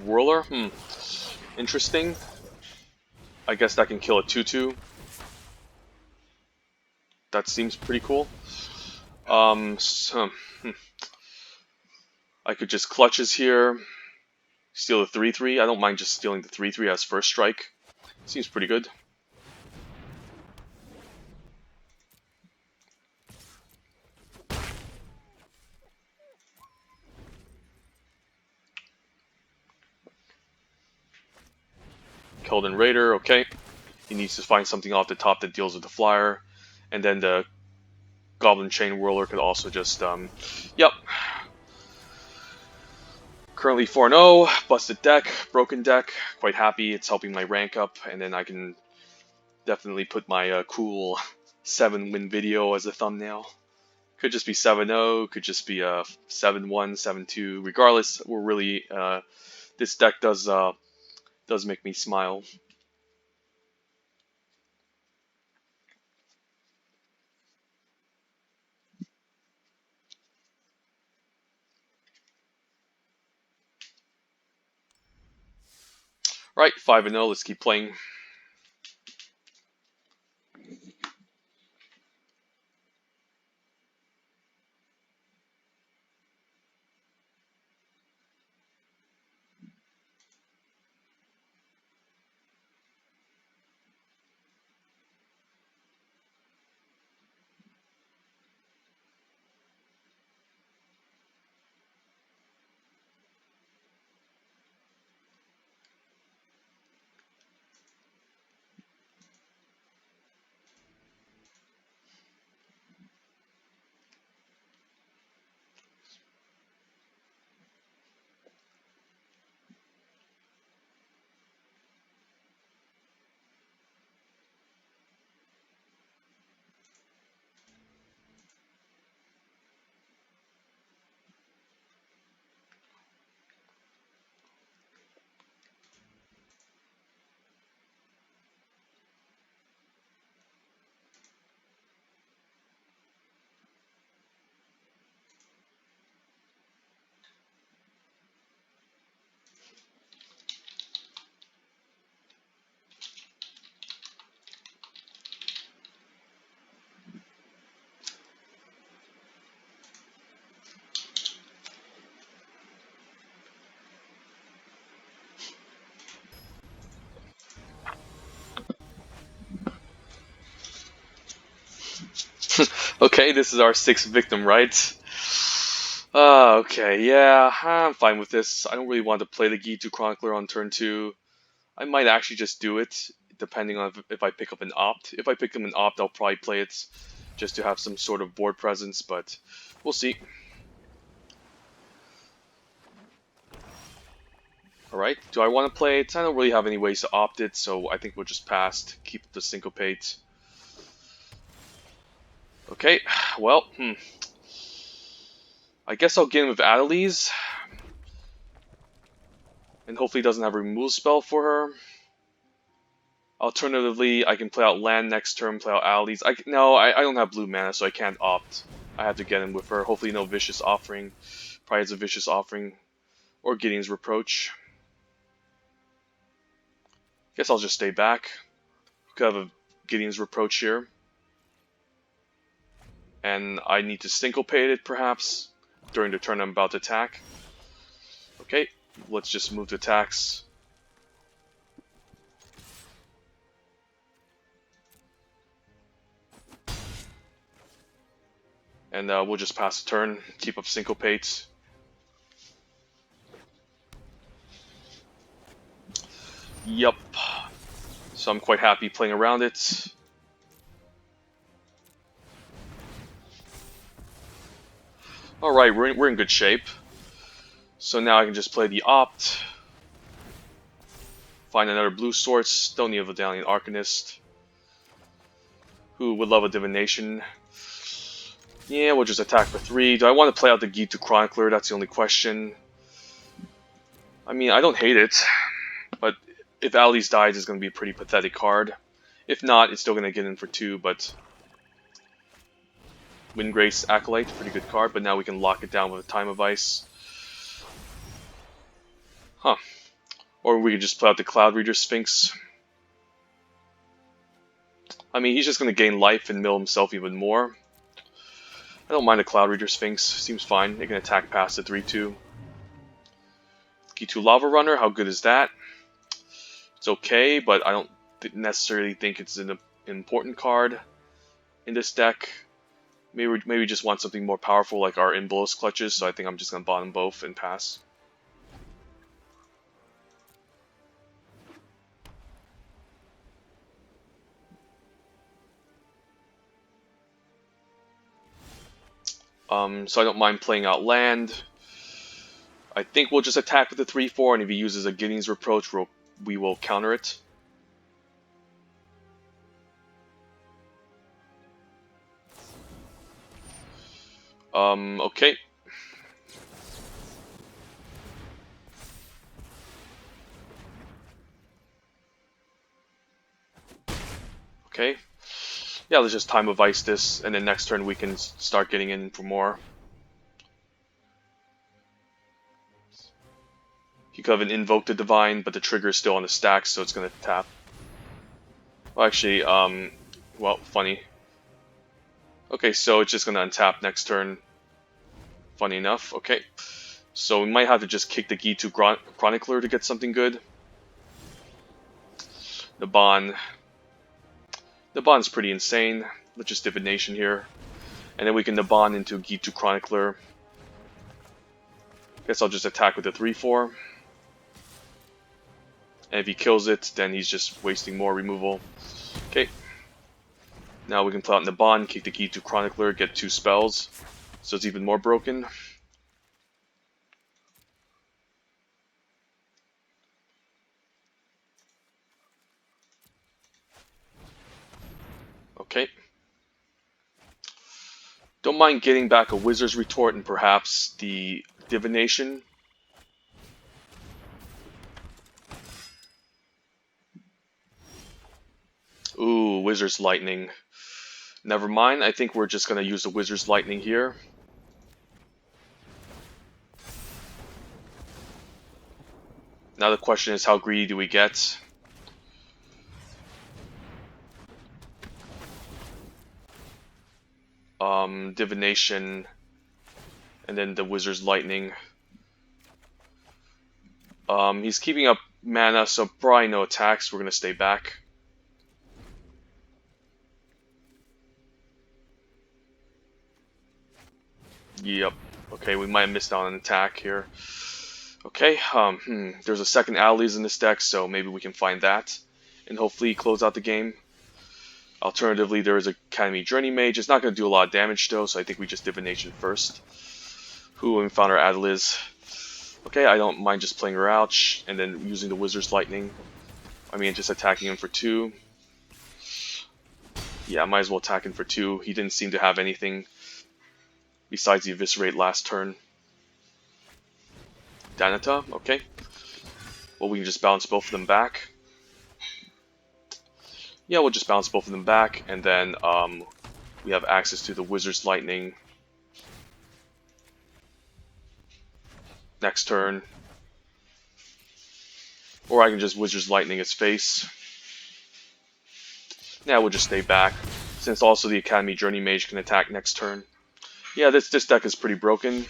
Whirler? Interesting. I guess that can kill a 2/2. That seems pretty cool. I could just Clutches here. Steal the 3/3. I don't mind just stealing the 3/3 as first strike. Seems pretty good. Keldon Raider, okay. He needs to find something off the top that deals with the flyer. And then the Goblin Chain Whirler could also just, yep. Currently 4-0, busted deck, broken deck. Quite happy, it's helping my rank up. And then I can definitely put my cool 7-win video as a thumbnail. Could just be 7-0, could just be a 7-1, 7-2. Regardless, we're really, this deck does make me smile. Right, 5-0, let's keep playing. Okay, this is our sixth victim, right? Okay, yeah, I'm fine with this. I don't really want to play the Gitu Chronicler on turn 2. I might actually just do it, depending on if I pick up an Opt. If I pick up an Opt, I'll probably play it just to have some sort of board presence, but we'll see. Alright, do I want to play it? I don't really have any ways to opt it, so I think we'll just pass, keep the Syncopate. Okay, well, I guess I'll get in with Adeliz, and hopefully he doesn't have a removal spell for her. Alternatively, I can play out land next turn, play out Adeliz. No, I don't have blue mana, so I can't opt. I have to get in with her. Hopefully no Vicious Offering. Probably has a Vicious Offering. Or Gideon's Reproach. Guess I'll just stay back. Could have a Gideon's Reproach here. And I need to Syncopate it, perhaps, during the turn I'm about to attack. Okay, let's just move the attacks. And we'll just pass the turn, keep up Syncopate. Yup. So I'm quite happy playing around it. Alright, we're in good shape. So now I can just play the Opt. Find another blue source. Don't need a Vidalian Arcanist. Who would love a Divination. Yeah, we'll just attack for 3. Do I want to play out the Gitu Chronicler? That's the only question. I mean, I don't hate it. But if Adeliz dies, it's going to be a pretty pathetic card. If not, it's still going to get in for 2, but... Windgrace Acolyte, pretty good card, but now we can lock it down with a Time of Ice. Huh. Or we could just play out the Cloud Reader Sphinx. I mean, he's just going to gain life and mill himself even more. I don't mind a Cloud Reader Sphinx. Seems fine. It can attack past the 3-2. Gitu Lava Runner, how good is that? It's okay, but I don't necessarily think it's an important card in this deck. Maybe we just want something more powerful like our In Bolas Clutches, so I think I'm just going to bottom both and pass. So I don't mind playing out land. I think we'll just attack with the 3-4, and if he uses a Gideon's Reproach, we will counter it. Okay. Okay. Yeah, let's just Time of Ice this, and then next turn we can start getting in for more. He could have Invoke the Divine, but the trigger is still on the stack, so it's going to tap. Well, actually, well, funny. Okay, so it's just going to untap next turn. Funny enough, okay. So we might have to just kick the Gitu Chronicler to get something good. The Bond's pretty insane. Let's just Divination here. And then we can Naban into Gitu Chronicler. Guess I'll just attack with the 3-4. And if he kills it, then he's just wasting more removal. Okay. Now we can play out Naban, kick the Gitu Chronicler, get 2 spells. So it's even more broken. Okay. Don't mind getting back a Wizard's Retort and perhaps the Divination. Ooh, Wizard's Lightning. Never mind, I think we're just going to use the Wizard's Lightning here. Now the question is, how greedy do we get? Divination, and then the Wizard's Lightning. He's keeping up mana, so probably no attacks. We're going to stay back. Yep. Okay, we might have missed out on an attack here. Okay, there's a second Adeliz in this deck, so maybe we can find that and hopefully close out the game. Alternatively, there is a Academy Journey Mage. It's not going to do a lot of damage though, so I think we just Divination first. Who we found our Adeliz. Okay, I don't mind just playing her out and then using the Wizard's Lightning. I mean, just attacking him for 2. Yeah, I might as well attack him for 2. He didn't seem to have anything besides the Eviscerate last turn. Danita, okay. Well, we can just bounce both of them back. Yeah, we'll just bounce both of them back, and then we have access to the Wizard's Lightning next turn. Or I can just Wizard's Lightning its face. Yeah, we'll just stay back, since also the Academy Journey Mage can attack next turn. Yeah, this deck is pretty broken.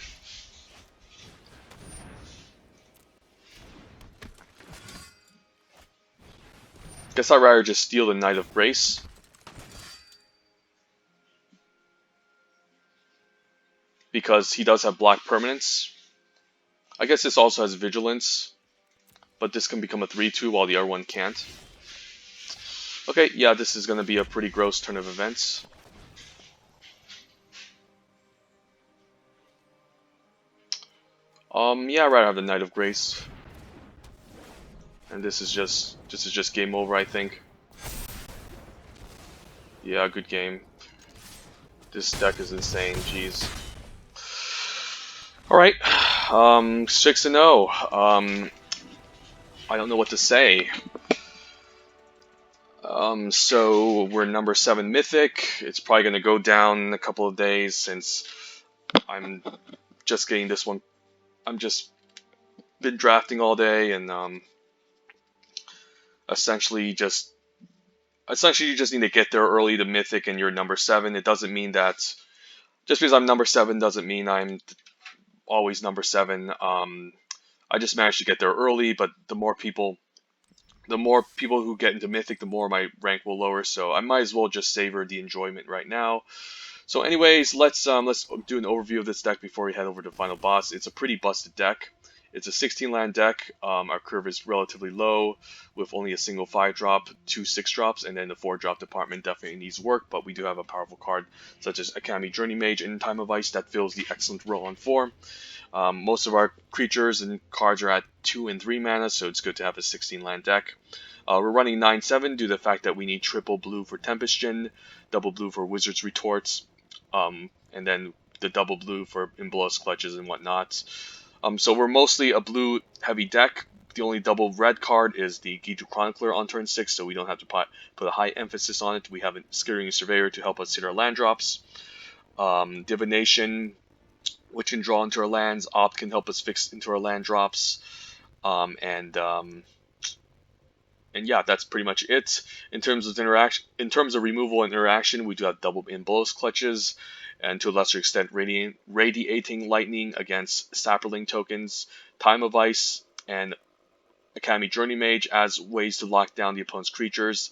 Guess I'd rather just steal the Knight of Grace. Because he does have black permanence. I guess this also has Vigilance. But this can become a 3-2 while the other one can't. Okay, yeah, this is going to be a pretty gross turn of events. Yeah, I'd rather have the Knight of Grace. And this is just game over, I think. Yeah, good game. This deck is insane, jeez. Alright, 6-0. I don't know what to say. So we're number 7 Mythic. It's probably going to go down in a couple of days since I'm just getting this one. I'm just been drafting all day and essentially you just need to get there early to Mythic and you're number 7. It doesn't mean that just because I'm number 7 doesn't mean I'm always number 7. I just managed to get there early, but the more people who get into Mythic, the more my rank will lower. So I might as well just savor the enjoyment right now. So, anyways, let's do an overview of this deck before we head over to Final Boss. It's a pretty busted deck. It's a 16-land deck. Our curve is relatively low, with only a single 5-drop, 2 6-drops, and then the 4-drop department definitely needs work. But we do have a powerful card such as Academy Journey Mage in Time of Ice that fills the excellent role on 4. Most of our creatures and cards are at 2 and 3 mana, so it's good to have a 16-land deck. We're running 9-7 due to the fact that we need triple blue for Tempest Djinn, double blue for Wizard's Retorts, and then the double blue for In Bolas Clutches and whatnot. So we're mostly a blue heavy deck. The only double red card is the Gitu Chronicler on turn 6, so we don't have to put a high emphasis on it. We have a Skittering Surveyor to help us hit our land drops. Divination, which can draw into our lands. Opt can help us fix into our land drops. And yeah, that's pretty much it. In terms of removal and interaction, we do have double In Bolas Clutches, and to a lesser extent, Radiating Lightning against Sapperling tokens, Time of Ice, and Academy Journey Mage as ways to lock down the opponent's creatures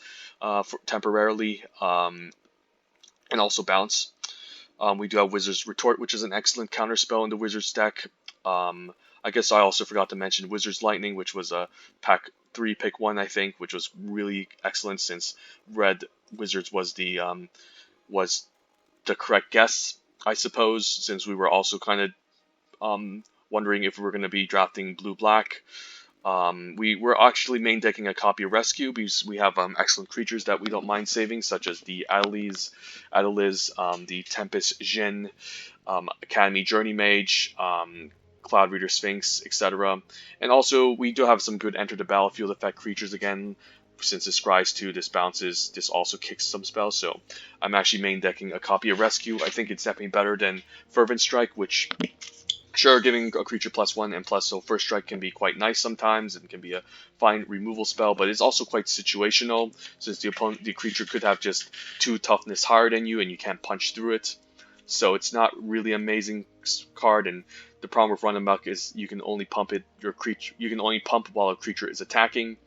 temporarily, and also bounce. We do have Wizard's Retort, which is an excellent counterspell in the Wizard's deck. I guess I also forgot to mention Wizard's Lightning, which was a pack 3 pick 1, I think, which was really excellent since Red Wizards was the correct guess, I suppose, since we were also kind of wondering if we were going to be drafting blue-black. We were actually main decking a copy of Rescue because we have excellent creatures that we don't mind saving, such as the Adeliz, the Tempest Djinn, Academy Journey Mage, Cloud Reader Sphinx, etc. And also, we do have some good Enter the Battlefield effect creatures again. Since this Scries 2, this bounces, this also kicks some spells, so I'm actually main decking a copy of Rescue. I think it's definitely better than Fervent Strike, which, sure, giving a creature +1 and so First Strike can be quite nice sometimes, and can be a fine removal spell, but it's also quite situational, since the creature could have just 2 toughness higher than you, and you can't punch through it. So it's not really an amazing card, and the problem with Run Amok is you can only pump while a creature is attacking.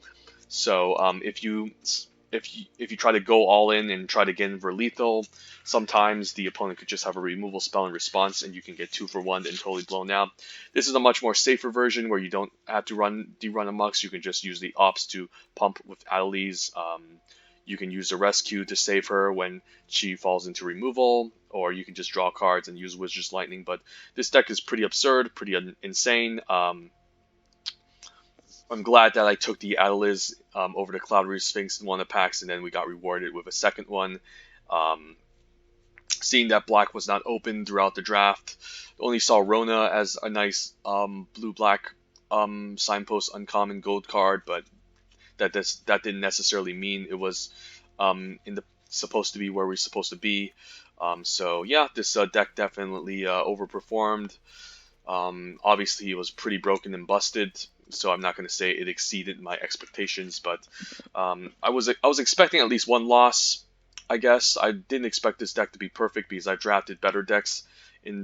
So if you if you try to go all in and try to get in for lethal, sometimes the opponent could just have a removal spell in response, and you can get 2 for 1 and totally blown out. This is a much more safer version where you don't have to run Amux. You can just use the ops to pump with Adeliz. You can use the rescue to save her when she falls into removal, or you can just draw cards and use Wizard's Lightning. But this deck is pretty absurd, pretty insane. I'm glad that I took the Adeliz over the Cloud Reef Sphinx in one of the packs, and then we got rewarded with a second one. Seeing that black was not open throughout the draft, only saw Rona as a nice blue-black signpost uncommon gold card, but that didn't necessarily mean it was supposed to be where we're supposed to be. So yeah, this deck definitely overperformed. Obviously, it was pretty broken and busted, so I'm not going to say it exceeded my expectations, but I was expecting at least one loss. I guess I didn't expect this deck to be perfect because I've drafted better decks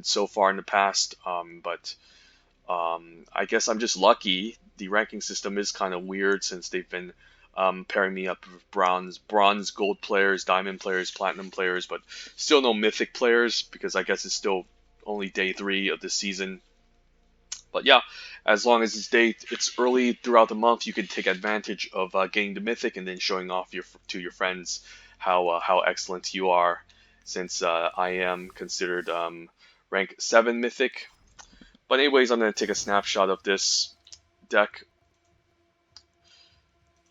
so far in the past, but I guess I'm just lucky. The ranking system is kind of weird since they've been pairing me up with bronze, gold players, diamond players, platinum players, but still no mythic players because I guess it's still only day 3 of the season. But yeah, as long as it's early throughout the month, you can take advantage of getting the mythic and then showing off to your friends how excellent you are. Since I am considered rank 7 mythic. But anyways, I'm going to take a snapshot of this deck.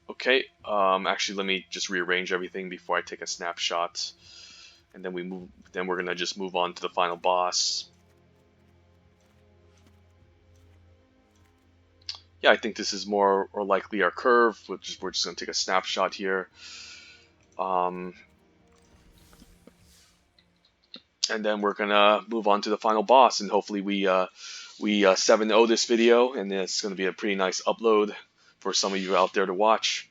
Okay, actually let me just rearrange everything before I take a snapshot. And then we're going to just move on to the final boss. Yeah, I think this is more or likely our curve. We're just going to take a snapshot here. And then we're going to move on to the final boss, and hopefully we 7-0 this video, and it's going to be a pretty nice upload for some of you out there to watch.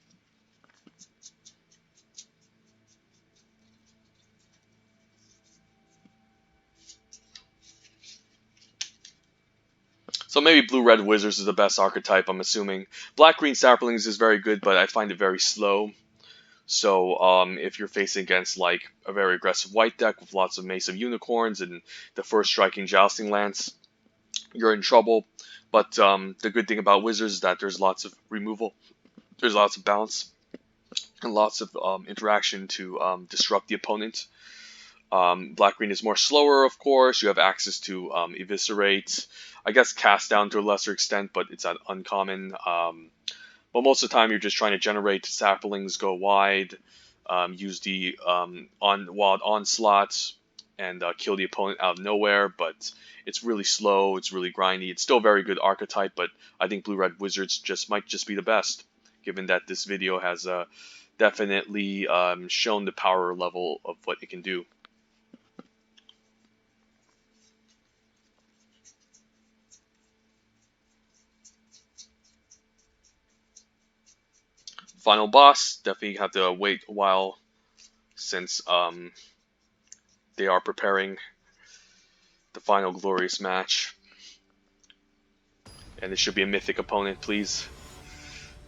So maybe Blue-Red Wizards is the best archetype, I'm assuming. Black-Green Saplings is very good, but I find it very slow. So if you're facing against like a very aggressive white deck with lots of Mace of Unicorns and the first striking Jousting Lance, you're in trouble. But the good thing about Wizards is that there's lots of removal, there's lots of bounce, and lots of interaction to disrupt the opponent. Black-Green is more slower, of course. You have access to Eviscerate. I guess Cast Down to a lesser extent, but it's an uncommon. But most of the time, you're just trying to generate saplings, go wide, use the Wild Onslaught, and kill the opponent out of nowhere. But it's really slow. It's really grindy. It's still a very good archetype, but I think Blue-Red Wizards might just be the best, given that this video has definitely shown the power level of what it can do. Final boss, definitely have to wait a while since they are preparing the final glorious match. And it should be a mythic opponent, please.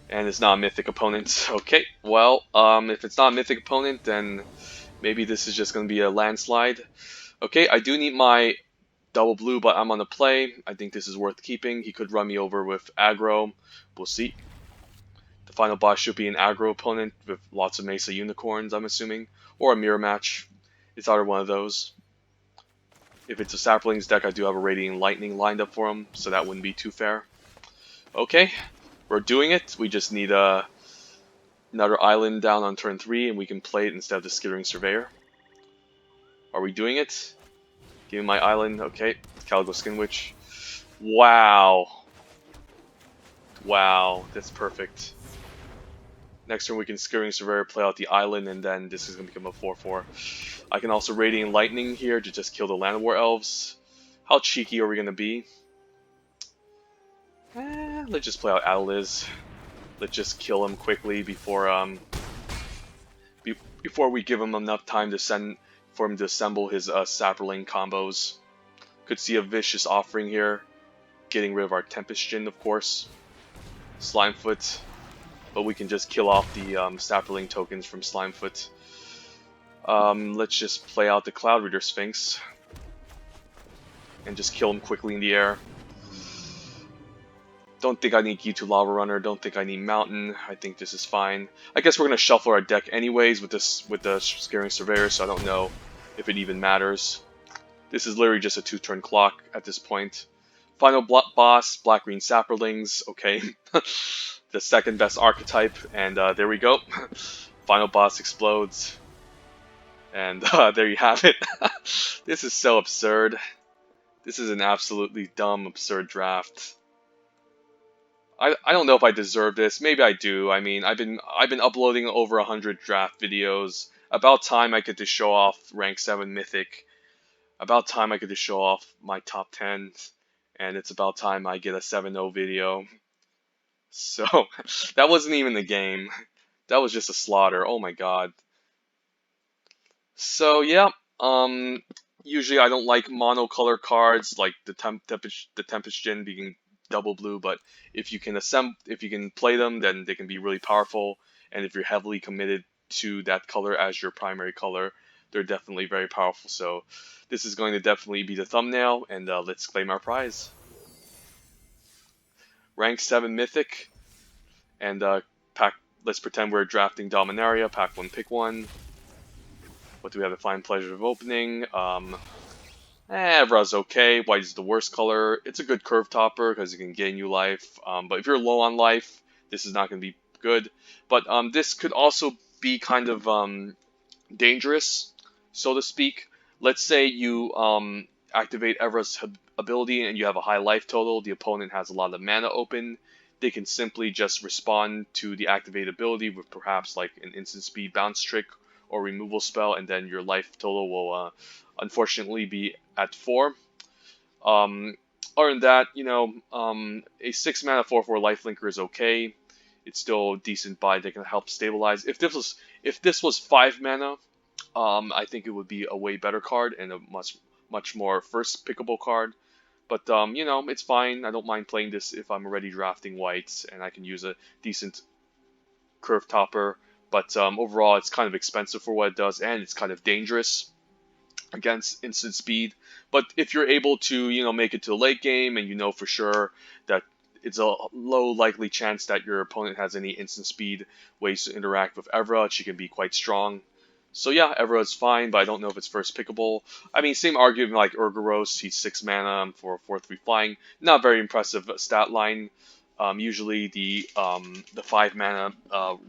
And it's not a mythic opponent. Okay, well, if it's not a mythic opponent, then maybe this is just going to be a landslide. Okay, I do need my double blue, but I'm on the play. I think this is worth keeping. He could run me over with aggro. We'll see. The final boss should be an aggro opponent with lots of Mesa Unicorns, I'm assuming. Or a mirror match. It's either one of those. If it's a Saplings deck, I do have a Radiant Lightning lined up for him, so that wouldn't be too fair. Okay, we're doing it. We just need another island down on turn 3, and we can play it instead of the Skittering Surveyor. Are we doing it? Give me my island. Okay, Calico Skin Witch. Wow. Wow, that's perfect. Next turn we can Skittering Surveyor, play out the island, and then this is going to become a 4-4. I can also Radiant Lightning here to just kill the Land War Elves. How cheeky are we going to be? Let's just play out Adeliz. Let's just kill him quickly before before we give him enough time to for him to assemble his Saproling combos. Could see a Vicious Offering here, getting rid of our Tempest Djinn, of course. Slimefoot. but we can just kill off the Sapperling tokens from Slimefoot. Let's just play out the Cloud Reader Sphinx and just kill him quickly in the air. Don't think I need G2 Lava Runner, don't think I need Mountain, I think this is fine. I guess we're going to shuffle our deck anyways with the Scaring Surveyor, so I don't know if it even matters. This is literally just a 2-turn clock at this point. Final boss, Black-Green Sapperlings, okay. The second best archetype, and there we go. Final boss explodes. And there you have it. This is so absurd. This is an absolutely dumb, absurd draft. I don't know if I deserve this. Maybe I do. I mean, I've been uploading over 100 draft videos. About time I get to show off rank 7 Mythic. About time I get to show off my top 10s. And it's about time I get a 7-0 video. So, that wasn't even the game. That was just a slaughter. Oh my god. So, yeah. Usually I don't like monocolor cards like the Tempest Djinn being double blue, but if you can play them, then they can be really powerful. And if you're heavily committed to that color as your primary color, they're definitely very powerful. So this is going to definitely be the thumbnail, and let's claim our prize. Rank 7 Mythic, and let's pretend we're drafting Dominaria, pack 1, pick 1. What do we have the fine pleasure of opening? Evra's okay. White is the worst color. It's a good curve topper because it can gain you life. But if you're low on life, this is not going to be good. But this could also be kind of dangerous, so to speak. Let's say you activate Evra's ability and you have a high life total. The opponent has a lot of mana open. They can simply just respond to the activated ability with perhaps like an instant speed bounce trick or removal spell, and then your life total will unfortunately be at 4. Other than that, you know, a 6 mana 4/4 lifelinker is okay. It's still a decent buy that can help stabilize. If this was 5 mana, I think it would be a way better card and a much more first pickable card. But you know, it's fine. I don't mind playing this if I'm already drafting whites and I can use a decent curve topper. But overall, it's kind of expensive for what it does, and it's kind of dangerous against instant speed. But if you're able to, you know, make it to the late game, and you know for sure that it's a low likely chance that your opponent has any instant speed ways to interact with Evra, she can be quite strong. So yeah, Evra is fine, but I don't know if it's first pickable. I mean, same argument like Urgoros, he's 6 mana for 4/3 flying. Not very impressive stat line. Usually the 5 mana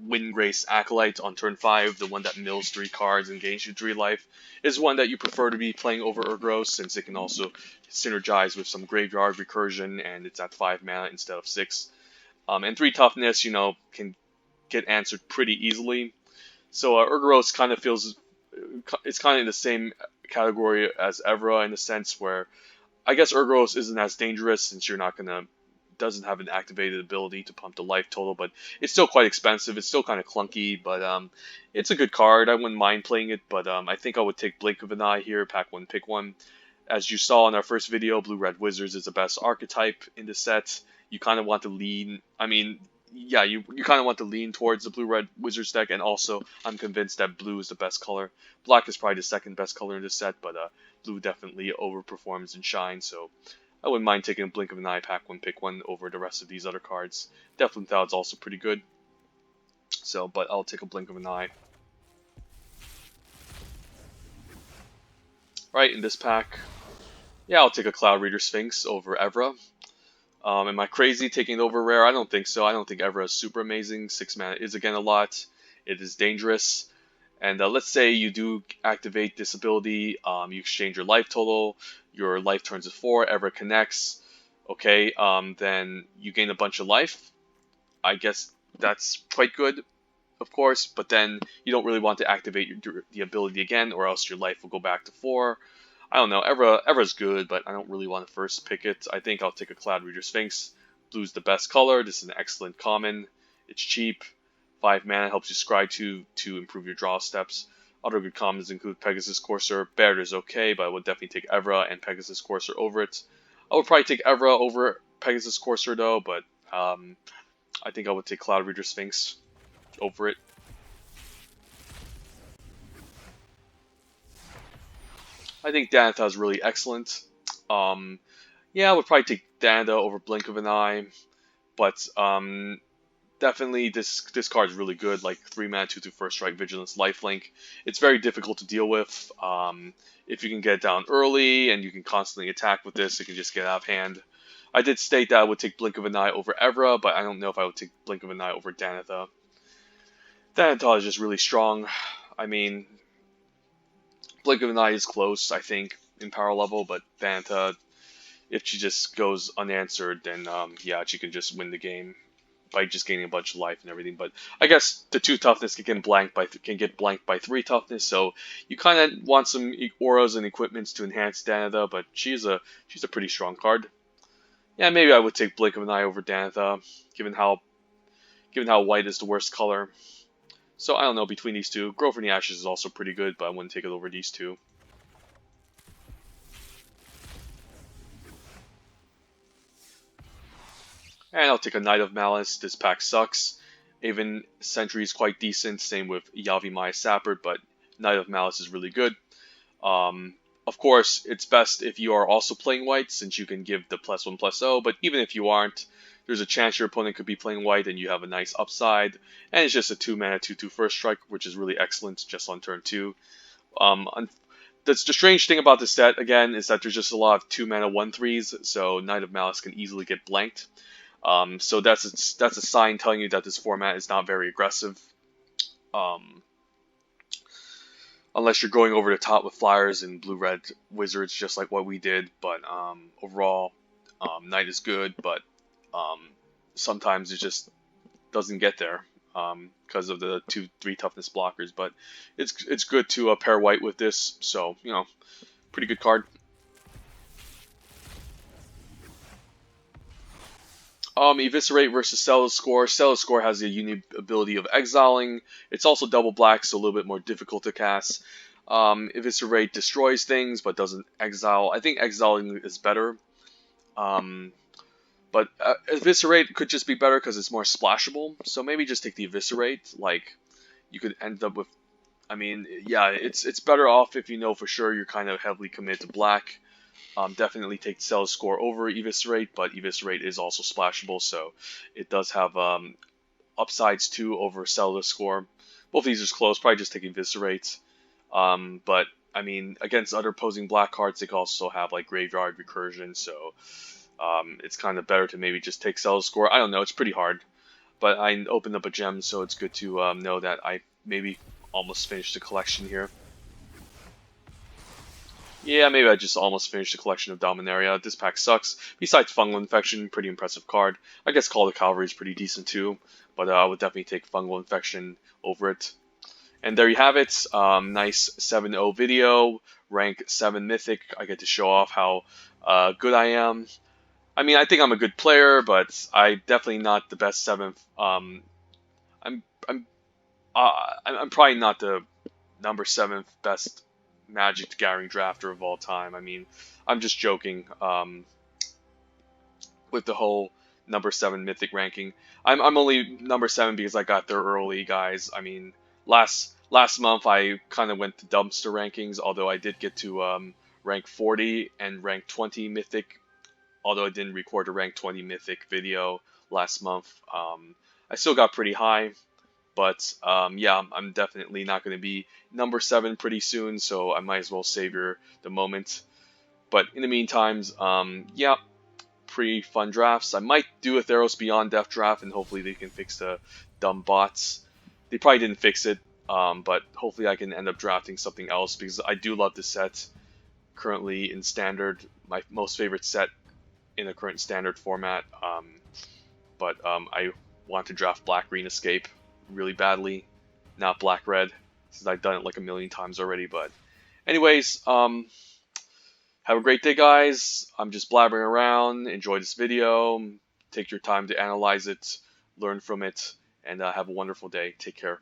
Windgrace Acolyte on turn 5, the one that mills 3 cards and gains you 3 life, is one that you prefer to be playing over Urgoros, since it can also synergize with some graveyard recursion, and it's at 5 mana instead of 6. And 3 toughness, you know, can get answered pretty easily. So Urgoros kind of feels, it's kind of in the same category as Evra in the sense where I guess Urgoros isn't as dangerous since you're not gonna doesn't have an activated ability to pump the life total, but it's still quite expensive. It's still kind of clunky, but it's a good card. I wouldn't mind playing it, but I think I would take Blink of an Eye here, pack 1, pick 1. As you saw in our first video, Blue-Red Wizards is the best archetype in the set. You kind of want to lean, I mean, yeah, you kind of want to lean towards the Blue-Red Wizards deck, and also I'm convinced that blue is the best color. Black is probably the second best color in this set, but blue definitely overperforms and shines, so I wouldn't mind taking a Blink of an Eye, pack 1, pick 1 over the rest of these other cards. Definitely Thought's also pretty good. So, but I'll take a Blink of an Eye. Right, in this pack, yeah, I'll take a Cloud Reader Sphinx over Evra. Am I crazy taking it over rare? I don't think so. I don't think Evra is super amazing. 6 mana is again a lot. It is dangerous. And let's say you do activate this ability, you exchange your life total, your life turns to 4, Evra connects, okay, then you gain a bunch of life. I guess that's quite good, of course, but then you don't really want to activate the ability again, or else your life will go back to 4. I don't know, Evra's good, but I don't really want to first pick it. I think I'll take a Cloud Reader Sphinx. Blue's the best color. This is an excellent common. It's cheap. 5 mana helps you scry to improve your draw steps. Other good commons include Pegasus Courser. Baird is okay, but I would definitely take Evra and Pegasus Courser over it. I would probably take Evra over Pegasus Courser though, but I think I would take Cloud Reader Sphinx over it. I think Danitha is really excellent. Yeah, I would probably take Danitha over Blink of an Eye, but definitely this card is really good. Like 3-mana, 2/2 first strike, Vigilance, Lifelink. It's very difficult to deal with. If you can get it down early and you can constantly attack with this, it can just get out of hand. I did state that I would take Blink of an Eye over Evra, but I don't know if I would take Blink of an Eye over Danitha. Danitha is just really strong. I mean, Blink of an Eye is close, I think, in power level, but Danitha, if she just goes unanswered, then yeah, she can just win the game by just gaining a bunch of life and everything. But I guess the 2 toughness can get blanked by 3 toughness, so you kind of want some auras and equipments to enhance Danitha, but she's a pretty strong card. Yeah, maybe I would take Blink of an Eye over Danitha, given how white is the worst color. So I don't know, between these two, Grove from the Ashes is also pretty good, but I wouldn't take it over these two. And I'll take a Knight of Malice. This pack sucks. Even Sentry is quite decent, same with Yavimaya Sapper, but Knight of Malice is really good. Of course, it's best if you are also playing white, since you can give the +1/+0, but even if you aren't, there's a chance your opponent could be playing white and you have a nice upside. And it's just a 2-mana, 2/2 first strike, which is really excellent just on turn 2. That's the strange thing about this set, again, is that there's just a lot of 2-mana 1/3s, so Knight of Malice can easily get blanked. So that's a sign telling you that this format is not very aggressive. Unless you're going over the top with flyers and blue-red wizards, just like what we did. But overall, Knight is good, but sometimes it just doesn't get there because of the 2/3 toughness blockers. But it's good to pair white with this, so you know, pretty good card. Eviscerate versus Cella's Score. Cella's Score has the unique ability of exiling. It's also double black, so a little bit more difficult to cast. Eviscerate destroys things, but doesn't exile. I think exiling is better. But Eviscerate could just be better because it's more splashable. So maybe just take the Eviscerate. Like, you could end up with... I mean, yeah, it's better off if you know for sure you're kind of heavily committed to black. Definitely take Cella's Score over Eviscerate, but Eviscerate is also splashable, so it does have upsides too over Cella's Score. Both of these are close, probably just take Eviscerate. But, I mean, against other opposing black cards, they can also have like Graveyard Recursion, so it's kind of better to maybe just take Cella's Score. I don't know, it's pretty hard, but I opened up a gem, so it's good to know that I maybe almost finished the collection here. Yeah, maybe I just almost finished the collection of Dominaria. This pack sucks. Besides Fungal Infection, pretty impressive card. I guess Call of Cavalry is pretty decent too, but I would definitely take Fungal Infection over it. And there you have it. Nice 7-0 video. Rank 7 Mythic. I get to show off how good I am. I mean, I think I'm a good player, but I'm definitely not the best 7th. I'm probably not the number 7th best Magic the Gathering drafter of all time. I mean, I'm just joking with the whole number 7 Mythic ranking. I'm only number 7 because I got there early, guys. I mean, last month I kind of went to dumpster rankings, although I did get to rank 40 and rank 20 Mythic, although I didn't record a rank 20 Mythic video last month. I still got pretty high. But yeah, I'm definitely not going to be number 7 pretty soon, so I might as well savor the moment. But in the meantime, yeah, pretty fun drafts. I might do a Theros Beyond Death draft, and hopefully they can fix the dumb bots. They probably didn't fix it, but hopefully I can end up drafting something else, because I do love this set. Currently in Standard, my most favorite set in the current Standard format. But I want to draft Black Green Escape really badly, not black red, since I've done it like a million times already. But anyways, have a great day, guys. I'm just blabbering around. Enjoy this video. Take your time to analyze it, learn from it, and have a wonderful day. Take care.